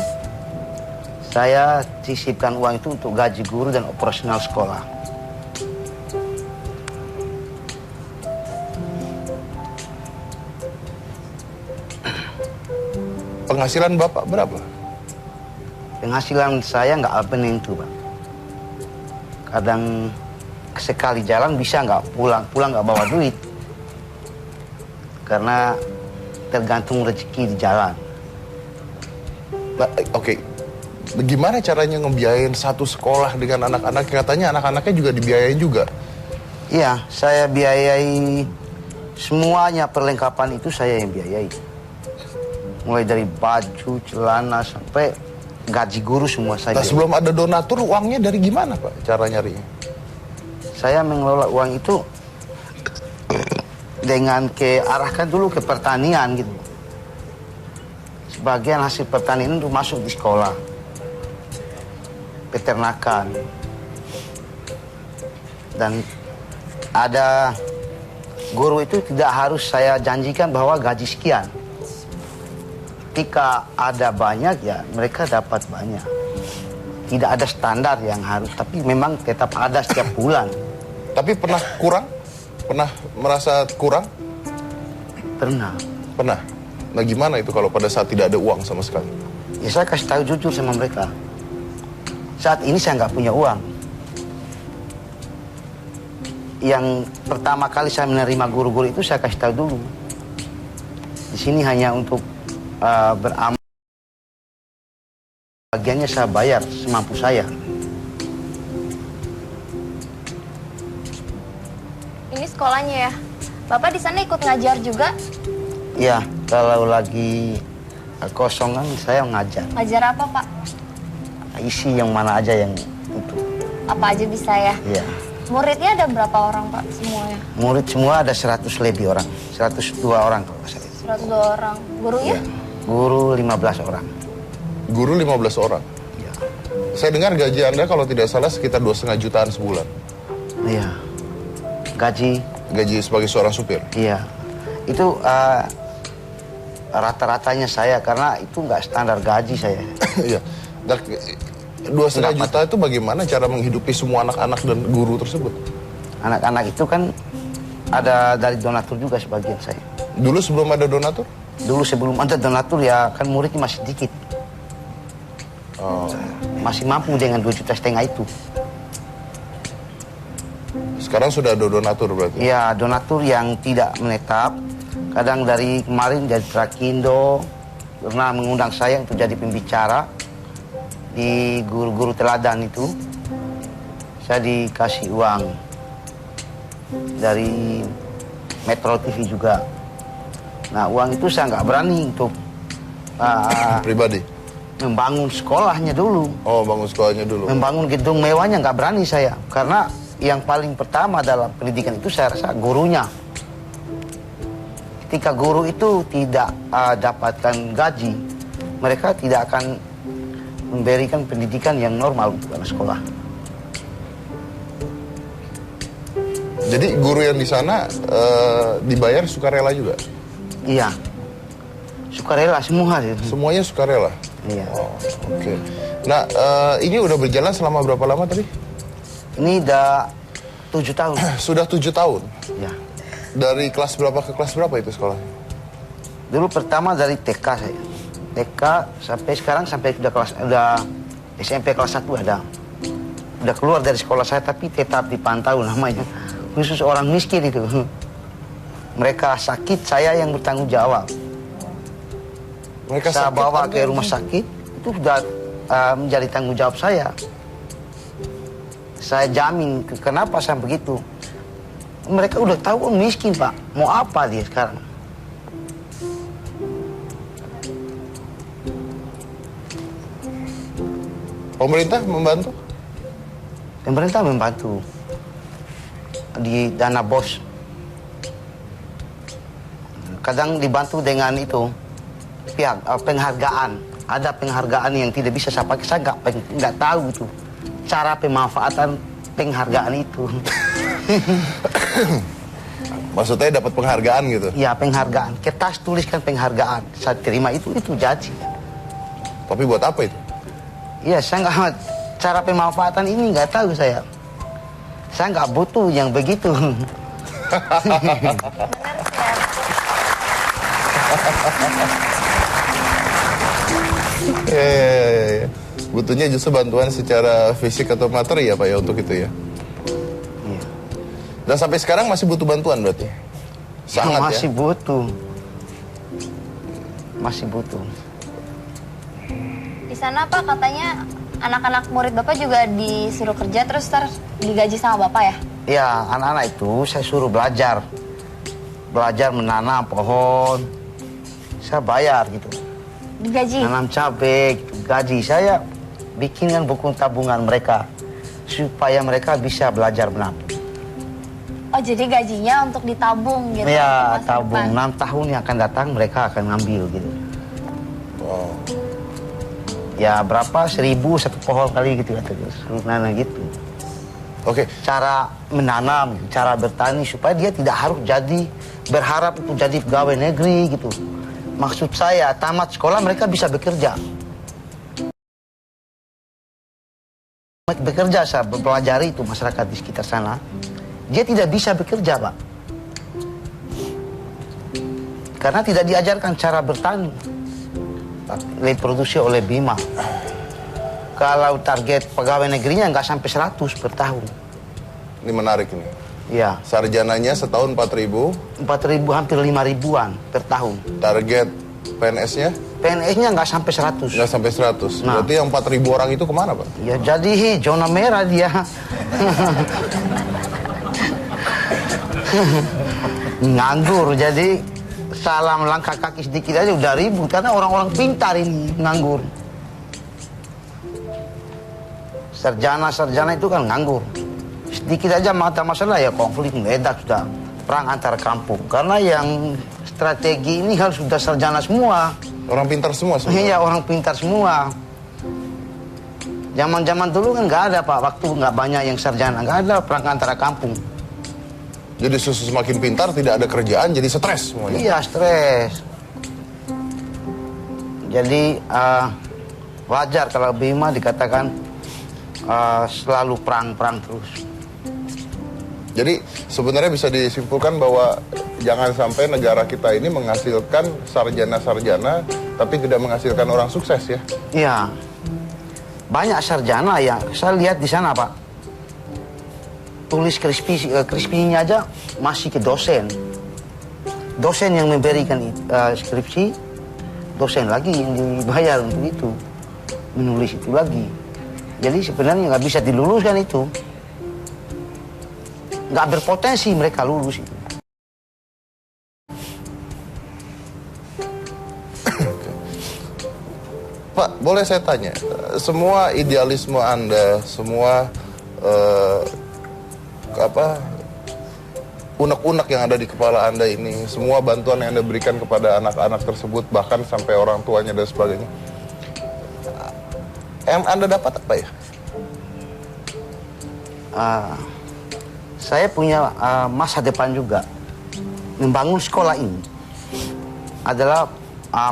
Saya sisipkan uang itu untuk gaji guru dan operasional sekolah. Penghasilan Bapak berapa? Penghasilan saya nggak menentu, Pak. Kadang sekali jalan bisa nggak pulang nggak bawa duit. Karena tergantung rezeki di jalan. Oke. Gimana caranya ngebiayain satu sekolah dengan anak-anak? Katanya anak-anaknya juga dibiayain juga. Iya, saya biayai semuanya, perlengkapan itu saya yang biayai. Mulai dari baju, celana, sampai gaji guru semua saya. Nah, sebelum ada donatur, uangnya dari gimana, Pak? Cara nyarinya? Saya mengelola uang itu dengan arahkan dulu ke pertanian gitu. Sebagian hasil pertanian itu masuk di sekolah. Peternakan. Dan ada guru itu tidak harus saya janjikan bahwa gaji sekian. Ketika ada banyak ya mereka dapat banyak. Tidak ada standar yang harus, tapi memang tetap ada setiap bulan. Tapi pernah kurang? Pernah merasa kurang? Pernah. Pernah. Nah, gimana itu kalau pada saat tidak ada uang sama sekali? Ya saya kasih tahu jujur sama mereka. Saat ini saya nggak punya uang. Yang pertama kali saya menerima guru-guru itu saya kasih tahu dulu. Di sini hanya untuk beramal. Bagiannya saya bayar semampu saya. Ini sekolahnya ya. Bapak di sana ikut ngajar juga? Ya, kalau lagi kosongan saya ngajar. Ngajar apa, Pak? Isi yang mana aja yang itu. Apa aja bisa ya? Iya. Muridnya ada berapa orang, Pak, semuanya? Murid semua ada 100 lebih orang. 102 orang kalau nggak salah. 102 orang. Gurunya? Iya. Guru 15 orang. Guru 15 orang. Iya. Saya dengar gaji Anda kalau tidak salah sekitar 2,5 jutaan sebulan. Iya. Gaji? Gaji sebagai seorang supir? Iya. Itu rata-ratanya saya, karena itu nggak standar gaji saya. Iya. 2,5 juta itu bagaimana cara menghidupi semua anak-anak dan guru tersebut? Anak-anak itu kan ada dari donatur juga sebagian saya. Dulu sebelum ada donatur? Dulu sebelum ada donatur ya kan muridnya masih sedikit. Oh. Masih mampu dengan 2,5 juta itu. Sekarang sudah ada donatur berarti? Ya, donatur yang tidak menetap. Kadang dari kemarin dari Trakindo pernah mengundang saya untuk jadi pembicara di guru-guru teladan itu. Saya dikasih uang dari Metro TV juga. Nah, uang itu saya nggak berani untuk Pribadi? membangun sekolahnya dulu. Oh, bangun sekolahnya dulu. Membangun gedung mewahnya nggak berani saya. Karena yang paling pertama dalam pendidikan itu saya rasa gurunya. Ketika guru itu tidak dapatkan gaji, mereka tidak akan memberikan pendidikan yang normal untuk anak sekolah. Jadi guru yang di sana dibayar sukarela juga? Iya, sukarela semua. Semuanya sukarela? Iya. Oh, oke. Nah, ini udah berjalan selama berapa lama tadi? Ini udah 7 tahun. Sudah 7 tahun? Ya. Dari kelas berapa ke kelas berapa itu sekolah? Dulu pertama dari TK saya. TK sampai sekarang sampai udah SMP kelas 1 ada. Udah keluar dari sekolah saya tapi tetap dipantau namanya. Khusus orang miskin itu. Mereka sakit, saya yang bertanggung jawab. Mereka Saya sakit bawa apa? ke rumah sakit, itu sudah menjadi tanggung jawab saya. Saya jamin, kenapa saya begitu? Mereka udah tahu miskin, Pak. Mau apa dia sekarang? Pemerintah membantu? Pemerintah membantu di dana BOS. Kadang dibantu dengan itu pihak penghargaan. Ada penghargaan yang tidak bisa saya pakai. Saya nggak tahu itu cara pemanfaatan penghargaan itu. Maksudnya dapat penghargaan gitu? Ya, penghargaan. Kertas tuliskan penghargaan. Saya terima itu jaji. Tapi buat apa itu? Iya, saya nggak, cara pemanfaatan ini nggak tahu saya. Saya nggak butuh yang begitu. Butuhnya justru bantuan secara fisik atau materi ya Pak ya untuk itu ya? Iya. Dan sampai sekarang masih butuh bantuan berarti? Sangat Masih ya? butuh. Masih butuh. Di sana, Pak, katanya anak-anak murid Bapak juga disuruh kerja terus digaji sama Bapak ya? Ya, anak-anak itu saya suruh belajar. Belajar menanam pohon. Saya bayar gitu. Digaji? Nanam cabai, gitu. Gaji saya bikinkan buku tabungan mereka. Supaya mereka bisa belajar menabung. Oh, jadi gajinya untuk ditabung gitu? Ya, untuk masa tabung. depan. 6 tahun yang akan datang mereka akan ngambil gitu. Wow. Ya, berapa? 1.000 satu pohon kali gitu. Suruh nanam gitu. Oke. Cara menanam, cara bertani supaya dia tidak harus berharap untuk jadi pegawai negeri gitu. Maksud saya tamat sekolah mereka bisa bekerja. Bekerja saya mempelajari itu masyarakat di sekitar sana. Dia tidak bisa bekerja, Pak. Karena tidak diajarkan cara bertani. Diproduksi oleh Bima. Kalau target pegawai negerinya nggak sampai 100 per tahun. Ini menarik ini. Ya, Sarjananya setahun 4.000, 4.000 hampir 5.000-an per tahun. target PNS-nya PNS-nya nggak sampai 100. nggak sampai 100. Nah. Berarti yang 4.000 orang itu kemana Pak? Ya jadi zona merah dia. Nganggur, jadi salah melangkah kaki sedikit aja udah ribut karena orang-orang pintar ini nganggur. Sarjana itu kan nganggur. Sedikit aja mata masalah ya konflik meledak sudah, perang antar kampung. Karena yang strategi ini harus sudah sarjana semua. Orang pintar semua sebenarnya. Iya, orang pintar semua. Zaman-zaman dulu kan nggak ada Pak, waktu nggak banyak yang sarjana, nggak ada perang antara kampung. Jadi semakin pintar tidak ada kerjaan, jadi stres semuanya. Iya, stres. Jadi wajar kalau Bima dikatakan selalu perang terus. Jadi sebenarnya bisa disimpulkan bahwa jangan sampai negara kita ini menghasilkan sarjana-sarjana tapi tidak menghasilkan orang sukses ya. Iya. Banyak sarjana yang saya lihat di sana Pak. Tulis skripsinya aja masih ke dosen. Dosen yang memberikan skripsi, dosen lagi yang dibayar untuk itu. Menulis itu lagi. Jadi sebenarnya nggak bisa diluluskan itu. Nggak berpotensi mereka lulus itu. Pak, boleh saya tanya, semua idealisme Anda, semua unek-unek yang ada di kepala Anda ini, semua bantuan yang Anda berikan kepada anak-anak tersebut, bahkan sampai orang tuanya dan sebagainya, yang Anda dapat apa ya? Saya punya masa depan juga. Membangun sekolah ini adalah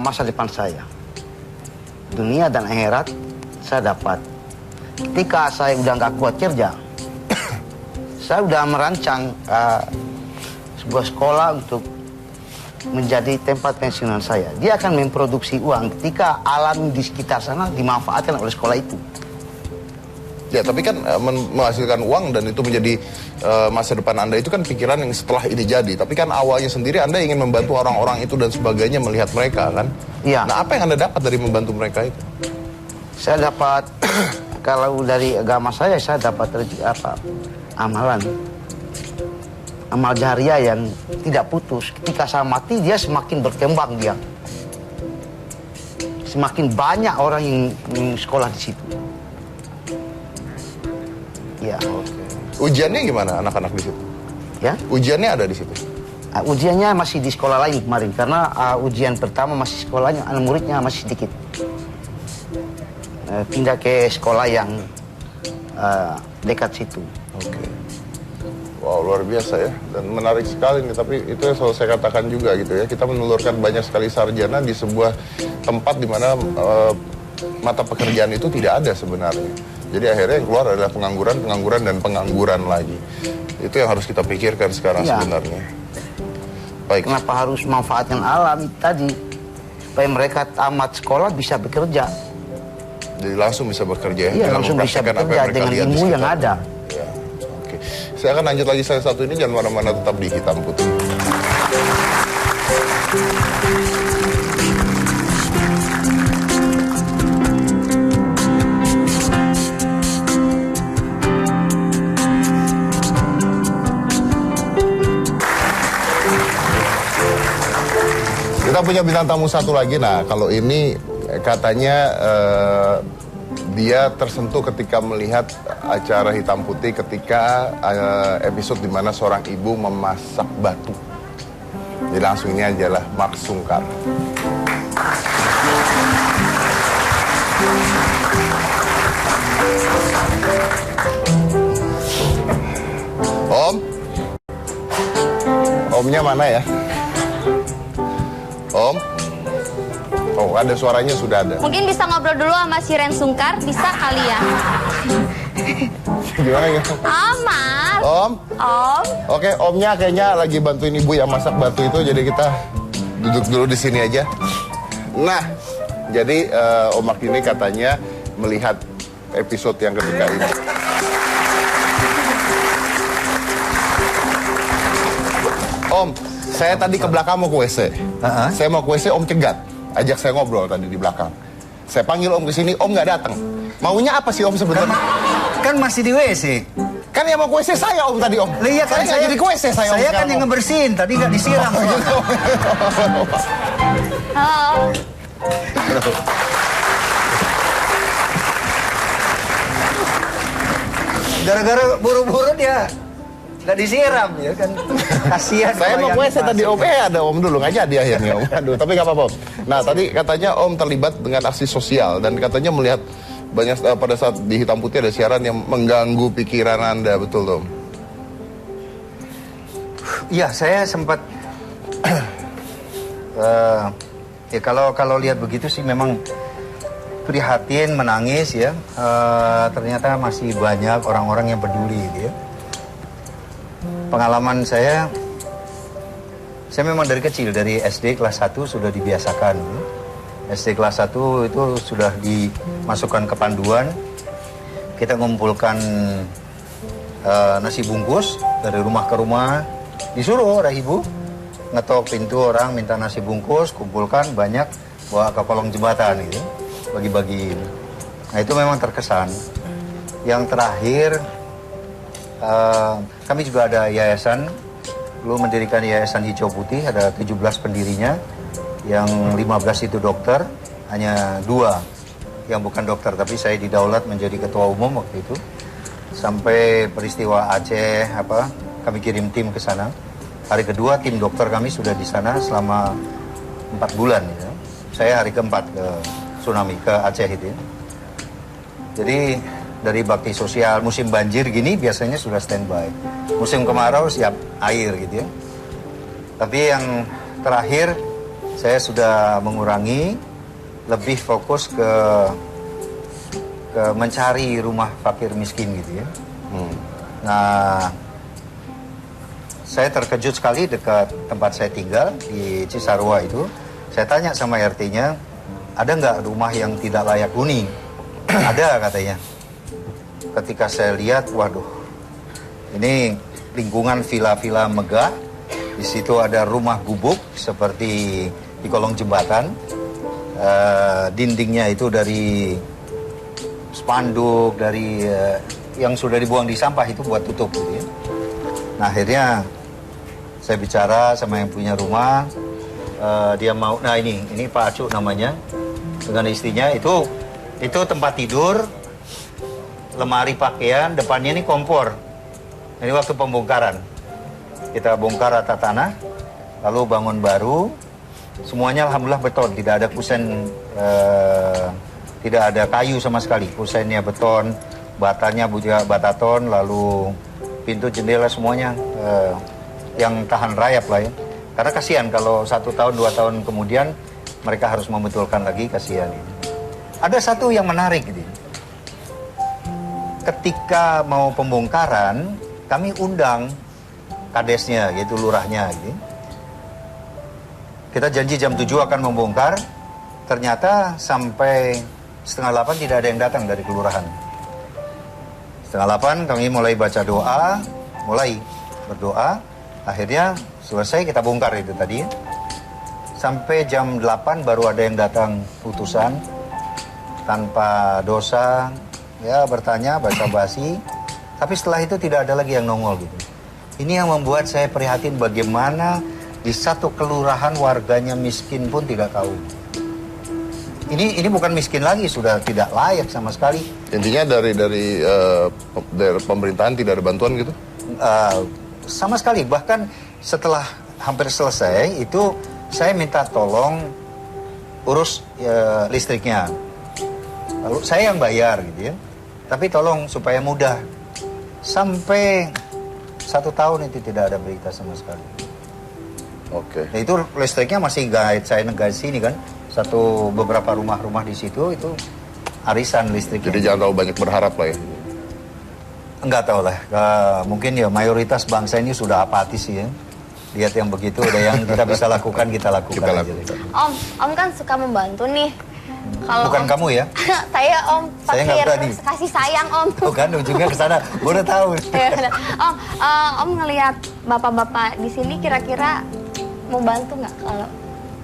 masa depan saya. Dunia dan akhirat saya dapat. Ketika saya udah nggak kuat kerja, saya udah merancang sebuah sekolah untuk menjadi tempat pensiunan saya. Dia akan memproduksi uang ketika alam di sekitar sana dimanfaatkan oleh sekolah itu. Ya, tapi kan menghasilkan uang dan itu menjadi masa depan Anda itu kan pikiran yang setelah ini jadi. Tapi kan awalnya sendiri Anda ingin membantu orang-orang itu dan sebagainya, melihat mereka kan. Iya. Nah, apa yang Anda dapat dari membantu mereka itu? Saya dapat, kalau dari agama saya dapat amalan. Amal jariah yang tidak putus. Ketika saya mati, dia semakin berkembang dia. Semakin banyak orang yang sekolah di situ. Ya. Ujiannya gimana anak-anak di situ? Ya. Ujiannya ada di situ? Ujiannya masih di sekolah lain kemarin. Karena ujian pertama masih sekolahnya, anak muridnya masih sedikit. Pindah ke sekolah yang dekat situ. Oke. Wow, luar biasa ya. Dan menarik sekali nih. Tapi itu yang selalu saya katakan juga gitu ya. Kita menelurkan banyak sekali sarjana di sebuah tempat di mana mata pekerjaan itu tidak ada sebenarnya. Jadi akhirnya yang keluar adalah pengangguran, dan pengangguran lagi. Itu yang harus kita pikirkan sekarang sebenarnya. Baik. Kenapa harus manfaatkan alam tadi? Supaya mereka tamat sekolah bisa bekerja. Jadi langsung bisa bekerja ya? Iya, langsung bisa bekerja dengan ilmu yang ada. Ya, oke. Saya akan lanjut lagi saya satu ini, jangan mana-mana, tetap di Hitam Putih. Kita punya bintang tamu satu lagi. Nah, kalau ini katanya dia tersentuh ketika melihat acara Hitam Putih ketika episode di mana seorang ibu memasak batu. Jadi langsung ini aja lah, Mark Sungkar. Om? Omnya mana ya? Om? Oh, ada suaranya, sudah ada. Mungkin bisa ngobrol dulu sama si Ren Sungkar, bisa kali ya? Gimana ya? Mas. Om? Om. Oke, omnya kayaknya lagi bantuin ibu yang masak batu itu, jadi kita duduk dulu di sini aja. Nah, jadi Om Mark ini katanya melihat episode yang ketika ini. Om, saya tadi ke belakang mau ke WC. Saya mau ke WC, Om cegat. Ajak saya ngobrol tadi di belakang. Saya panggil Om ke sini, Om nggak datang. Maunya apa sih Om sebenarnya? Kan masih di WC. Kan yang mau ke WC saya Om tadi Om. Iya kan saya jadi ke WC saya Om. Saya kan sekarang, yang Om. ngebersihin, tadi nggak disiram. Halo. Gara-gara buru-buru dia nggak disiram ya kan. Kasihan. Saya mau kalau WC yang tadi masuk. Om, ada Om dulu, nggak jadi akhirnya Om. Aduh, tapi nggak apa-apa Om. Nah, tadi katanya Om terlibat dengan aksi sosial dan katanya melihat banyak pada saat di Hitam Putih ada siaran yang mengganggu pikiran Anda, betul Om? Iya, saya sempat ya kalau lihat begitu sih memang prihatin, menangis ya. Ternyata masih banyak orang-orang yang peduli gitu ya. Pengalaman saya memang dari kecil, dari SD kelas 1 sudah dibiasakan. Ya. SD kelas 1 itu sudah dimasukkan ke panduan. Kita ngumpulkan nasi bungkus dari rumah ke rumah. Disuruh oleh ibu ngetok pintu orang minta nasi bungkus, kumpulkan banyak, bawa ke kolong jembatan gitu, bagi-bagi. Nah itu memang terkesan. Yang terakhir, kami juga ada yayasan, dulu mendirikan Yayasan Hijau Putih, ada 17 pendirinya, yang 15 itu dokter, hanya 2 yang bukan dokter, tapi saya didaulat menjadi ketua umum waktu itu. Sampai peristiwa Aceh, kami kirim tim ke sana. Hari kedua tim dokter kami sudah di sana selama 4 bulan. Ya. Saya hari keempat ke tsunami, ke Aceh itu. Ya. Jadi dari bakti sosial, musim banjir gini biasanya sudah standby. Musim kemarau siap air gitu ya. Tapi yang terakhir saya sudah mengurangi, lebih fokus ke mencari rumah fakir miskin gitu ya. Nah, saya terkejut sekali dekat tempat saya tinggal di Cisarua itu. Saya tanya sama RT-nya, ada nggak rumah yang tidak layak huni? Ada katanya. Ketika saya lihat, waduh, ini lingkungan villa-villa megah. Di situ ada rumah gubuk seperti di kolong jembatan. Dindingnya itu dari spanduk, dari yang sudah dibuang di sampah itu buat tutup gitu ya. Nah akhirnya saya bicara sama yang punya rumah, dia mau, nah ini Pak Acu namanya, dengan istrinya, itu tempat tidur, lemari pakaian, depannya ini kompor. Ini waktu pembongkaran, kita bongkar rata tanah, lalu bangun baru, semuanya alhamdulillah beton, tidak ada kusen, tidak ada kayu sama sekali, kusennya beton, batanya juga bataton, lalu pintu jendela semuanya yang tahan rayap lah ya. Karena kasihan kalau 1 tahun 2 tahun kemudian mereka harus membetulkan lagi, kasihan. Ada satu yang menarik gitu. Ketika mau pembongkaran, kami undang kadesnya gitu, lurahnya gitu. Kita janji jam 7 akan membongkar, ternyata sampai 7:30 tidak ada yang datang dari kelurahan. 7:30 kami mulai baca doa, mulai berdoa, akhirnya selesai kita bongkar itu tadi. Sampai jam 8 baru ada yang datang utusan tanpa dosa, ya bertanya, basa-basi. Tapi setelah itu tidak ada lagi yang nongol gitu. Ini yang membuat saya prihatin bagaimana di satu kelurahan warganya miskin pun tidak tahu. Ini bukan miskin lagi, sudah tidak layak sama sekali. Intinya dari pemerintahan tidak ada bantuan gitu? Sama sekali, bahkan setelah hampir selesai itu saya minta tolong urus listriknya. Lalu saya yang bayar gitu ya. Tapi tolong supaya mudah. Sampai 1 tahun itu tidak ada berita sama sekali. Oke. Nah, itu listriknya masih saya guide sini kan. Beberapa rumah-rumah di situ itu arisan listriknya. Jadi jangan terlalu banyak berharap lah ya? Enggak tahu lah. Mungkin ya mayoritas bangsa ini sudah apatis ya. Lihat yang begitu, ada yang kita bisa lakukan, kita lakukan. Kita aja. lakukan. Om kan suka membantu nih. Kalau Bukan kamu ya? Saya Om Saya nggak fakir, berani. kasih sayang Om. Bukan, ujungnya ke sana. Gue udah tahu. Om ngelihat bapak-bapak di sini kira-kira mau bantu nggak kalau?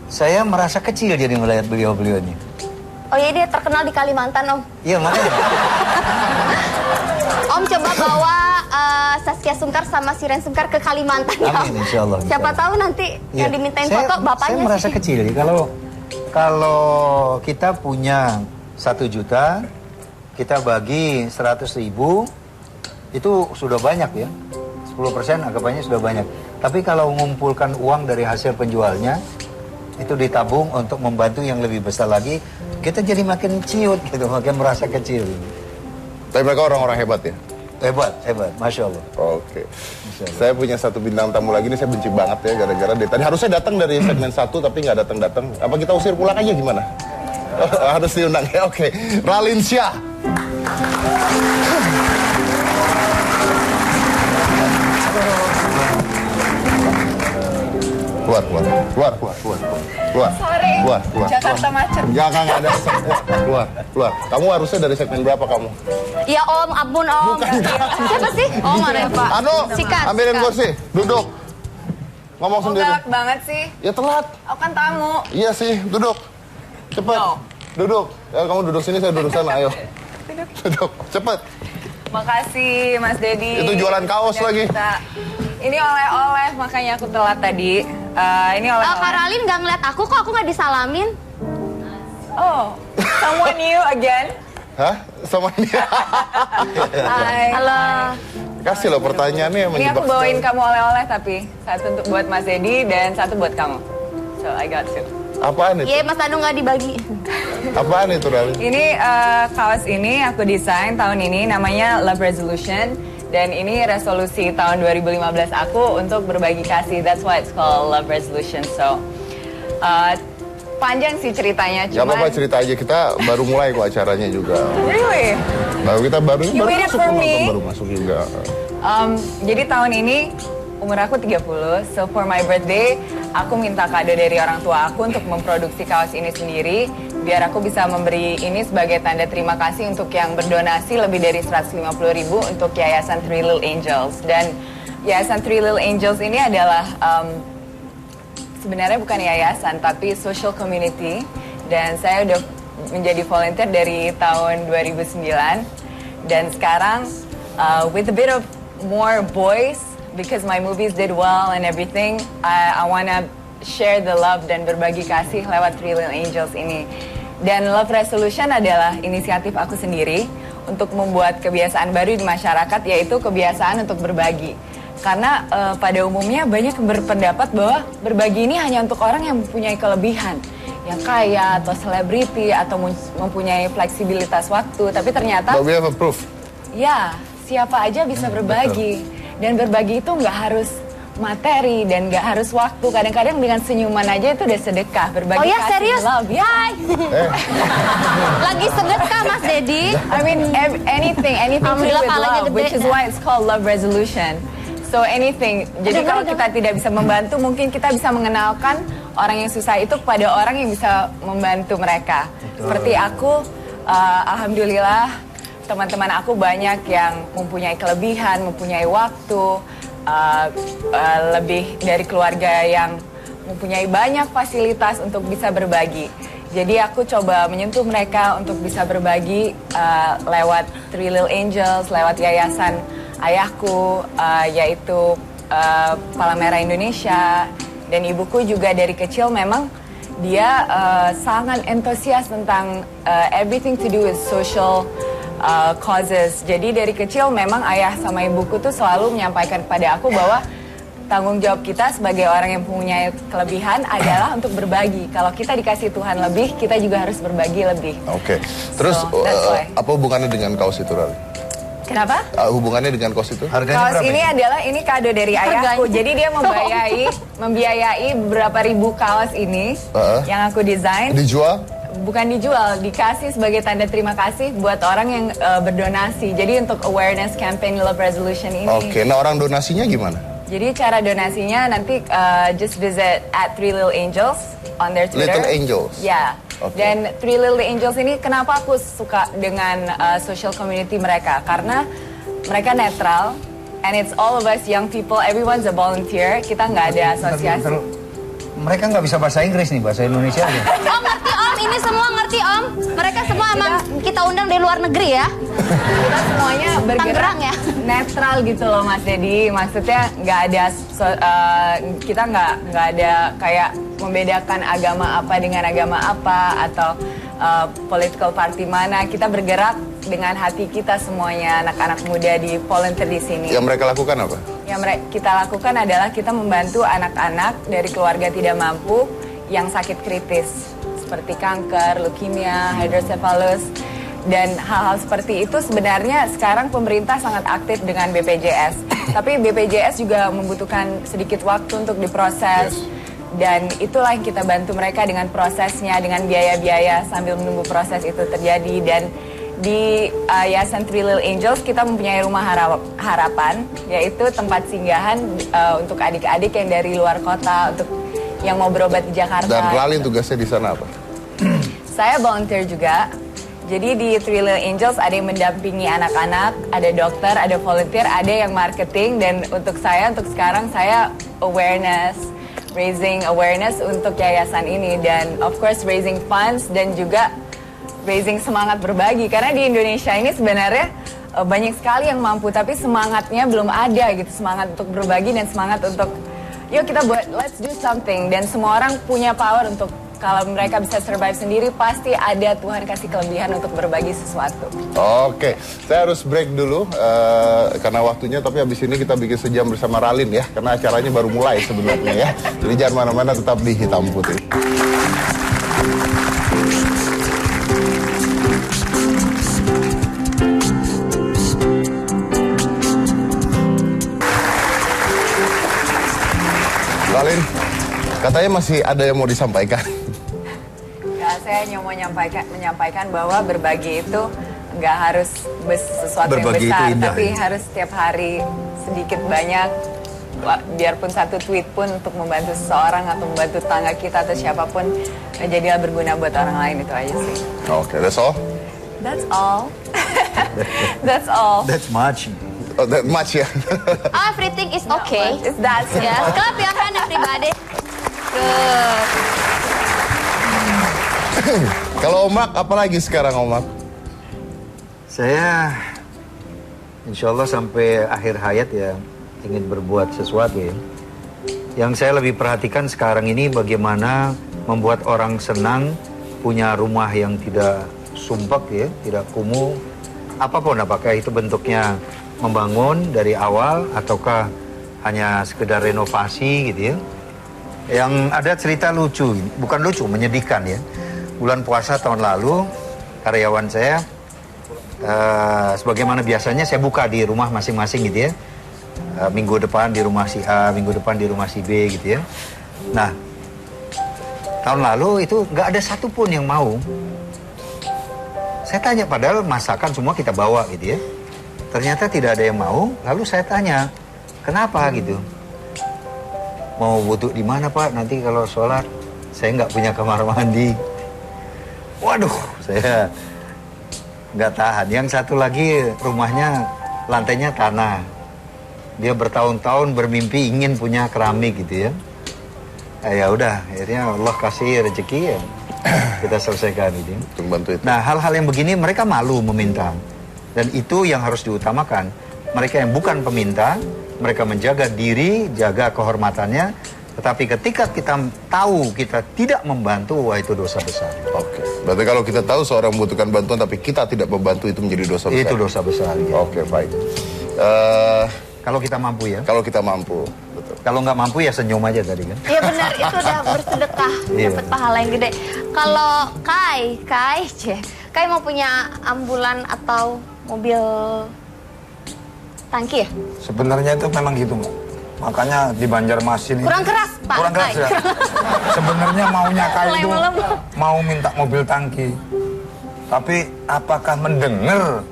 Saya merasa kecil jadi melihat beliau-beliaunya. Oh iya, dia terkenal di Kalimantan Om. Iya, makanya. Om coba bawa Saskia Sungkar sama Siren Sungkar ke Kalimantan ya. Amin, insya Allah. Siapa tahu nanti yang dimintain foto bapaknya. Saya merasa kecil. Kalau kita punya 1 juta, kita bagi 100.000, itu sudah banyak ya. 10% anggapannya sudah banyak. Tapi kalau mengumpulkan uang dari hasil penjualnya, itu ditabung untuk membantu yang lebih besar lagi, kita jadi makin ciut gitu, makin merasa kecil. Tapi mereka orang-orang hebat ya? Hebat, Masya Allah. Oke. Saya punya satu bintang tamu lagi nih, saya benci banget ya gara-gara dia tadi harusnya datang dari segmen 1 tapi nggak datang. Apa kita usir pulang aja gimana? Harus diundang ya, oke. Raline Shah. Keluar. Sorry, Jakarta macet. Jangan ada. Keluar. Kamu harusnya dari segmen berapa kamu? Ya Om, ampun Om. Siapa sih? Om ada Pak. Anu, ambilin kursi, duduk. Ngomong sendiri. Galak banget sih. Ya telat. Aku kan tamu. Iya sih, duduk. Cepat. No. Duduk. Ya kamu duduk sini, saya duduk sana, ayo. Duduk, cepat. Makasih Mas Dedi. Itu jualan kaos lagi. Ini oleh-oleh, makanya aku telat tadi. Ini oleh-oleh. Kak Raline nggak ngeliat aku kok, aku nggak disalamin. Oh, someone new again. Hah? Sama dia? Hai. Halo. Kasih loh pertanyaannya yang Ini aku menjebak. bawain kamu oleh-oleh tapi. Satu untuk buat Mas Dedi dan satu buat kamu. So, I got two. Apaan itu? Iya, Mas Danu nggak dibagi. Apaan itu, Raline? Ini kaos ini aku desain tahun ini, namanya Love Resolution. Dan ini resolusi tahun 2015 aku untuk berbagi kasih. That's why it's called Love Resolution. So, panjang sih ceritanya. Gak apa-apa, cerita aja. Kita baru mulai kok acaranya juga. Really? Baru You waited masuk, for me? baru masuk juga. Jadi tahun ini umur aku 30. So, for my birthday, aku minta kado dari orang tua aku untuk memproduksi kaos ini sendiri. Biar aku bisa memberi ini sebagai tanda terima kasih untuk yang berdonasi lebih dari 150.000 untuk Yayasan Three Little Angels. Dan Yayasan Three Little Angels ini adalah sebenarnya bukan yayasan tapi social community. Dan saya udah menjadi volunteer dari tahun 2009. Dan sekarang with a bit of more voice, because my movies did well and everything, I wanna share the love dan berbagi kasih lewat Three Little Angels ini. Dan Love Resolution adalah inisiatif aku sendiri untuk membuat kebiasaan baru di masyarakat, yaitu kebiasaan untuk berbagi. Karena pada umumnya banyak yang berpendapat bahwa berbagi ini hanya untuk orang yang mempunyai kelebihan, yang kaya atau selebriti atau mempunyai fleksibilitas waktu. Tapi ternyata, But we have a proof. ya siapa aja bisa berbagi. Dan berbagi itu nggak harus materi dan nggak harus waktu. Kadang-kadang dengan senyuman aja itu udah sedekah. Berbagi Oh ya, kasih, serius? love. Ya. Hai. Lagi sedekah Mas Dedi. I mean anything to do Alhamdulillah, with palanya love, gede. which is why it's called Love Resolution. So anything. Jadi kalau kita tidak bisa membantu, mungkin kita bisa mengenalkan orang yang susah itu kepada orang yang bisa membantu mereka. Seperti aku, alhamdulillah teman-teman aku banyak yang mempunyai kelebihan, mempunyai waktu, lebih dari keluarga yang mempunyai banyak fasilitas untuk bisa berbagi. Jadi aku coba menyentuh mereka untuk bisa berbagi lewat Three Little Angels, lewat yayasan ayahku, yaitu Palang Indonesia. Dan ibuku juga dari kecil memang dia sangat antusias tentang everything to do with social causes. Jadi dari kecil memang ayah sama ibuku tuh selalu menyampaikan kepada aku bahwa tanggung jawab kita sebagai orang yang punya kelebihan adalah untuk berbagi. Kalau kita dikasih Tuhan lebih, kita juga harus berbagi lebih. Oke. Terus So, that's why. apa hubungannya dengan kaos itu, Raline? Kenapa? Hubungannya dengan kaos itu? Kaos ini adalah kado dari ayahku. Jadi dia membiayai beberapa ribu kaos ini yang aku desain. Dijual? Bukan dijual, dikasih sebagai tanda terima kasih buat orang yang berdonasi. Jadi untuk awareness campaign Love Resolution ini. Oke, nah orang donasinya gimana? Jadi cara donasinya nanti just visit at Three Little Angels on their Twitter. Little Angels? Ya. Okay. Dan Three Little Angels ini kenapa aku suka dengan social community mereka? Karena mereka netral, and it's all of us young people, everyone's a volunteer. Kita nggak ada asosiasi. Mereka nggak bisa bahasa Inggris nih, bahasa Indonesia aja. Oh ngerti Om. ini semua ngerti Om. Mereka semua emang kita undang dari luar negeri ya. Kita semuanya bergerak Tangerang ya. netral gitu loh Mas Dedi. Maksudnya nggak ada kita nggak ada kayak membedakan agama apa dengan agama apa atau political party mana. Kita bergerak dengan hati kita semuanya, anak-anak muda di volunteer di sini. Yang mereka lakukan apa? Yang kita lakukan adalah kita membantu anak-anak dari keluarga tidak mampu yang sakit kritis seperti kanker, leukemia, hydrocephalus. Dan hal-hal seperti itu sebenarnya sekarang pemerintah sangat aktif dengan BPJS. Tapi BPJS juga membutuhkan sedikit waktu untuk diproses. Dan itulah yang kita bantu mereka dengan prosesnya, dengan biaya-biaya sambil menunggu proses itu terjadi. Dan di Yayasan Three Little Angels kita mempunyai rumah harapan, yaitu tempat singgahan untuk adik-adik yang dari luar kota, untuk yang mau berobat di Jakarta. Dan Ralin tugasnya di sana apa? Saya volunteer juga. Jadi di Three Little Angels ada yang mendampingi anak-anak, ada dokter, ada volunteer, ada yang marketing. Dan untuk sekarang saya raising awareness untuk yayasan ini. Dan of course raising funds dan juga raising semangat berbagi. Karena di Indonesia ini sebenarnya banyak sekali yang mampu, tapi semangatnya belum ada gitu. Semangat untuk berbagi dan semangat untuk, yuk kita buat, let's do something. Dan semua orang punya power untuk, kalau mereka bisa survive sendiri, pasti ada Tuhan kasih kelebihan untuk berbagi sesuatu. Oke, saya harus break dulu karena waktunya, tapi habis ini kita bikin sejam bersama Ralin ya, karena acaranya baru mulai sebenarnya ya. Jadi jangan mana-mana, tetap di Hitam Putih. Ralin, katanya masih ada yang mau disampaikan. Ya, saya hanya mau menyampaikan bahwa berbagi itu nggak harus sesuatu Berbagi yang besar, itu indah, tapi ya. harus setiap hari sedikit banyak, biarpun satu tweet pun untuk membantu seseorang atau membantu tetangga kita atau siapapun, jadilah berguna buat orang lain, itu aja sih. Oke, that's all? That's all. That's all. That's much. Oh, that much ya? Everything is okay. It's that simple. Yes, clap your hand everybody. Good. Kalau Omak, apa lagi sekarang Omak? Saya insya Allah sampai akhir hayat ya ingin berbuat sesuatu ya. Yang saya lebih perhatikan sekarang ini bagaimana membuat orang senang, punya rumah yang tidak sumpek ya, tidak kumuh. Apapun, apakah itu bentuknya membangun dari awal ataukah hanya sekedar renovasi gitu ya. Yang ada cerita lucu, bukan lucu, menyedihkan ya. Bulan puasa tahun lalu karyawan saya sebagaimana biasanya saya buka di rumah masing-masing gitu ya. Minggu depan di rumah si A, minggu depan di rumah si B gitu ya. Nah, tahun lalu itu nggak ada satupun yang mau. Saya tanya, padahal masakan semua kita bawa gitu ya. Ternyata tidak ada yang mau. Lalu saya tanya, kenapa gitu? Mau wudhu di mana Pak? Nanti kalau sholat saya nggak punya kamar mandi. Waduh, saya nggak tahan. Yang satu lagi rumahnya lantainya tanah. Dia bertahun-tahun bermimpi ingin punya keramik gitu ya. Ya udah, akhirnya Allah kasih rezeki ya. Kita selesaikan itu. Untuk bantu itu. Nah, hal-hal yang begini mereka malu meminta. Dan itu yang harus diutamakan. Mereka yang bukan peminta, mereka menjaga diri, jaga kehormatannya. Tetapi ketika kita tahu kita tidak membantu, wah itu dosa besar. Oke. Berarti kalau kita tahu seorang membutuhkan bantuan tapi kita tidak membantu, itu menjadi dosa besar. Itu dosa besar. Ya. Oke, baik. Kalau kita mampu ya. Kalau kita mampu, betul. Kalau nggak mampu ya senyum aja tadi kan. Iya benar, itu udah bersedekah, Iya. dapat pahala yang gede. Kalau Kai mau punya ambulan atau mobil tangki ya? Sebenarnya itu memang gitu, Mbak. Makanya di Banjarmasin ini... Kurang keras, Pak. Kurang keras ya. Sebenarnya maunya Kai itu Mulai malam. mau minta mobil tangki. Tapi apakah mendengar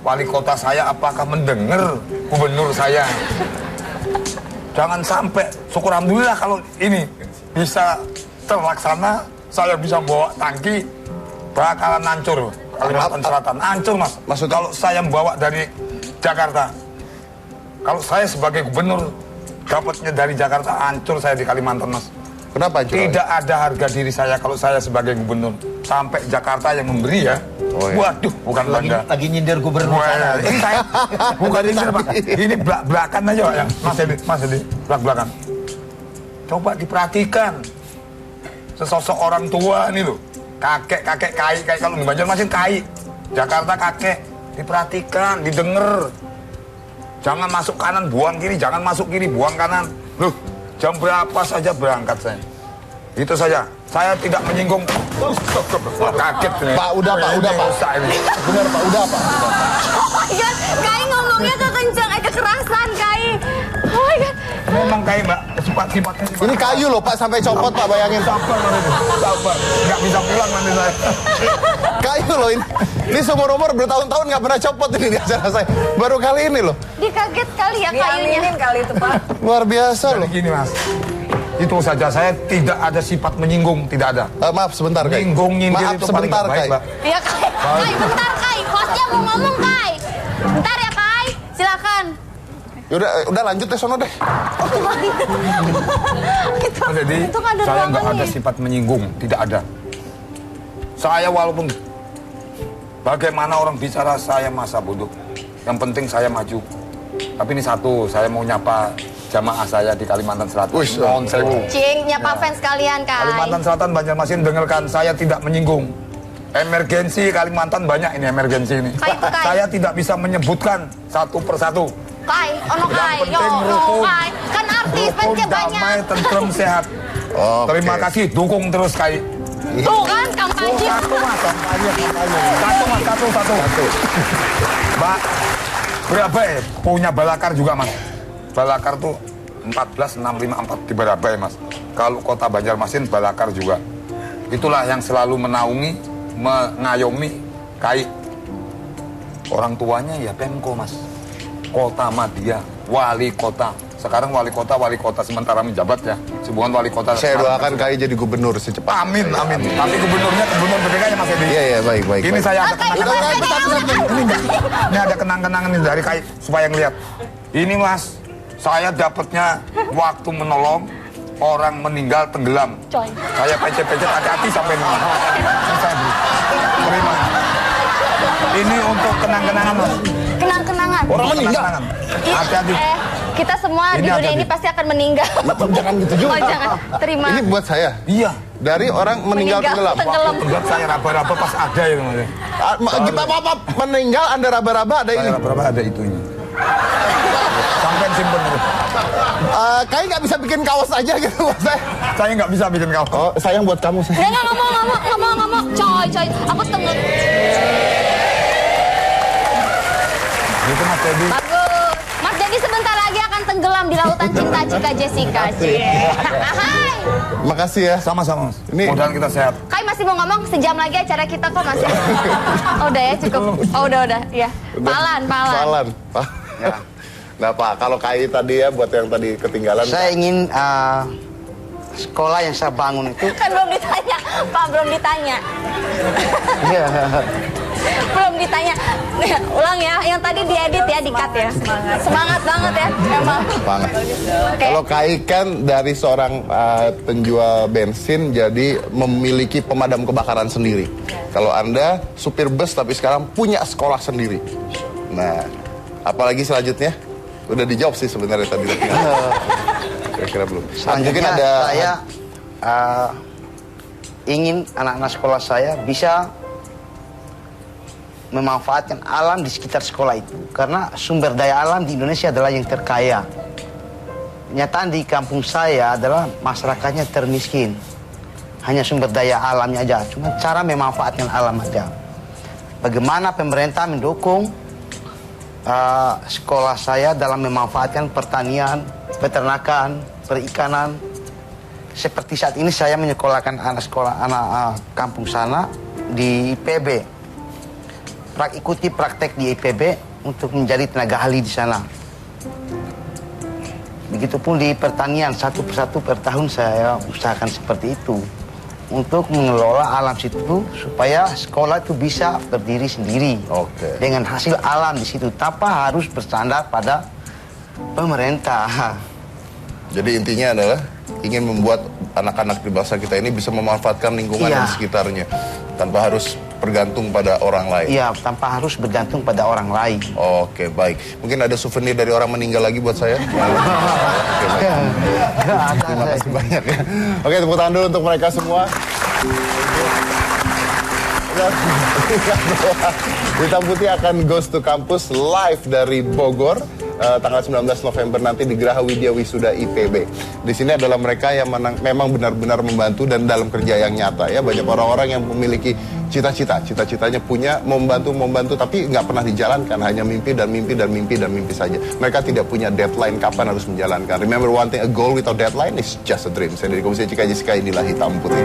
wali kota saya, apakah mendengar gubernur saya? Jangan sampai, syukur alhamdulillah kalau ini bisa terlaksana, saya bisa bawa tangki, bakalan hancur Kalimantan Selatan. Hancur, Mas. Maksud kalau saya membawa dari Jakarta, kalau saya sebagai gubernur dapatnya dari Jakarta, hancur saya di Kalimantan, Mas. Kenapa hancur? Tidak ada harga diri saya kalau saya sebagai gubernur. Sampai Jakarta yang memberi ya. Oh, iya. Waduh, bukan bangga. Lagi nyindir gubernur sana. Ini saya bukan nyindir Pak. Ini belak-belakan aja Pak, ya. Mas Edi, belak-belakan. Coba diperhatikan. Sesosok orang tua ini loh. Kakek kai kalau di Banjarmasin kai. Jakarta kakek. Diperhatikan, didengar. Jangan masuk kanan, buang kiri. Jangan masuk kiri, buang kanan. Loh, jam berapa saja berangkat saya. Itu saja. Saya tidak menyinggung. Kaget nih. Pak, udah Pak. Benar Pak, udah Pak. Oh my God, Kai ngomongnya kekencang, kekerasan Kai. Oh my God. Memang Kai Mbak, sifatnya. Ini kayu loh Pak, sampai copot Pak, bayangin. Sabar. Nggak bisa pulang nanti saya. Kayu loh ini. Ini seumur-umur bertahun-tahun nggak pernah copot ini di acara saya. Baru kali ini loh. Dikaget kali ya kayunya. Diaminin kali itu Pak. Luar biasa loh. Jadi gini Mas, itu saja saya tidak ada sifat menyinggung, tidak ada. Maaf sebentar Kai. Nyinggung nyindir Maaf itu sebentar paling Kai. nggak baik, Mbak. Iya Kai. Kai, bentar Kai. Hostnya mau ngomong Kai. Bentar ya Kai. Silakan. Udah lanjut deh sono deh. Jadi itu kan ada saya nggak ruangannya. ada sifat menyinggung, tidak ada. Saya walaupun bagaimana orang bicara saya masa bodoh, yang penting saya maju. Tapi ini satu, saya mau nyapa jamaah saya di Kalimantan Selatan. Mohon sewu. Cing, nyapa fans kalian Kai. Kalimantan Selatan, Banjarmasin, dengarkan, saya tidak menyinggung. Emergensi Kalimantan banyak ini emergensi ini. Kai, Kai. Saya tidak bisa menyebutkan satu persatu. Kai, ono Kai. Yang penting Yo, rukun. Kai. Kan artis Rukun, fansnya damai, banyak. tentrem, sehat. Oke. Terima kasih, dukung terus Kai. Tuh kan kampanye. Satu mas, satu. Mbak, Barabai punya Balakar juga mas. Balakar tuh 14654 di Barabai mas. Kalau kota Banjarmasin Balakar juga. Itulah yang selalu menaungi, mengayomi Kai. Orang tuanya ya Pemko mas. Kota Madia, wali kota. Sekarang wali kota sementara menjabat ya. Hubungan wali kota. Saya doakan Kai jadi gubernur secepatnya. Amin. Tapi gubernurnya gubernur BDK ya Mas Edi. Iya, baik. Ini saya ada Kai, kenang-kenangan. Ini ada kenang-kenangan ini dari Kai supaya ngeliat. Ini Mas, saya dapatnya waktu menolong orang meninggal tenggelam. Coy. Saya pecet-pecet hati-hati sampai nol. Saya beli. Terima. Ini untuk kenang-kenangan Mas. Kenang-kenangan. Orang meninggal. Kenang-kenangan. Hati-hati. Kita semua Ini di dunia hati-hati. ini pasti akan meninggal. Jangan gitu juga. Oh jangan. Terima. Ini buat saya. Iya. Dari orang meninggal tenggelam. Tenggelam. Waktu saya raba-raba pas ada ya Mas. Apa meninggal Anda raba-raba ada ini. Saya raba-raba ada itunya. Sampai simpen itu. Kai nggak bisa bikin kaos aja gitu buat saya. Saya nggak bisa bikin kaos. Oh, sayang buat kamu sih. Nggak mau. Coy. Aku tenggelam. Itu Mas Edi. Bagus. Mas Dedi sebentar lagi akan tenggelam di lautan cinta Cika Jessica. Hai. Makasih ya. Sama-sama Mas. Ini- Mudah-mudahan kita sehat. Kai masih mau ngomong sejam lagi acara kita kok masih. Oh, udah ya cukup. Oh udah. Ya. Palan. Ya. Nah Pak, kalau Kai tadi ya buat yang tadi ketinggalan. Saya ingin sekolah yang saya bangun itu. Kan belum ditanya. Pak belum ditanya. Iya. Belum ditanya. Ulang ya. Yang tadi diedit ya, di-cut ya. Semangat banget ya. Emang. Banget. Oke. Kalau Kai kan dari seorang penjual bensin jadi memiliki pemadam kebakaran sendiri. Kalau Anda supir bus tapi sekarang punya sekolah sendiri. Nah, apalagi selanjutnya? Udah dijawab sih sebenarnya tadi. Kira-kira belum. Mungkin Selanjutnya ada saya ingin anak-anak sekolah saya bisa memanfaatkan alam di sekitar sekolah itu. Karena sumber daya alam di Indonesia adalah yang terkaya. Kenyataan di kampung saya adalah masyarakatnya termiskin. Hanya sumber daya alamnya aja. Cuma cara memanfaatkan alam aja. Bagaimana pemerintah mendukung sekolah saya dalam memanfaatkan pertanian, peternakan, perikanan. Seperti saat ini saya menyekolahkan anak kampung sana di IPB. Ikuti praktek di IPB untuk menjadi tenaga ahli di sana. Begitupun di pertanian, satu persatu per tahun saya usahakan seperti itu. Untuk mengelola alam situ supaya sekolah itu bisa berdiri sendiri. Oke. Dengan hasil alam di situ tanpa harus bersandar pada pemerintah. Jadi intinya adalah ingin membuat anak-anak di bangsa kita ini bisa memanfaatkan lingkungan Iya. dan sekitarnya tanpa harus bergantung pada orang lain. Iya, tanpa harus bergantung pada orang lain. Oke, baik. Mungkin ada souvenir dari orang meninggal lagi buat saya? Oke, baik. Terima kasih banyak ya. Oke, tepuk tangan dulu untuk mereka semua. Hitam Putih akan Ghost to Campus live dari Bogor tanggal 19 November nanti di Geraha Widya Wisuda IPB. Di sini adalah mereka yang memang benar-benar membantu dan dalam kerja yang nyata ya. Banyak orang-orang yang memiliki cita-citanya punya membantu tapi nggak pernah dijalankan, hanya mimpi dan mimpi saja. Mereka tidak punya deadline kapan harus menjalankan. Remember one thing, a goal without deadline is just a dream. Saya dari Komisi Cika Jessica, inilah Hitam Putih.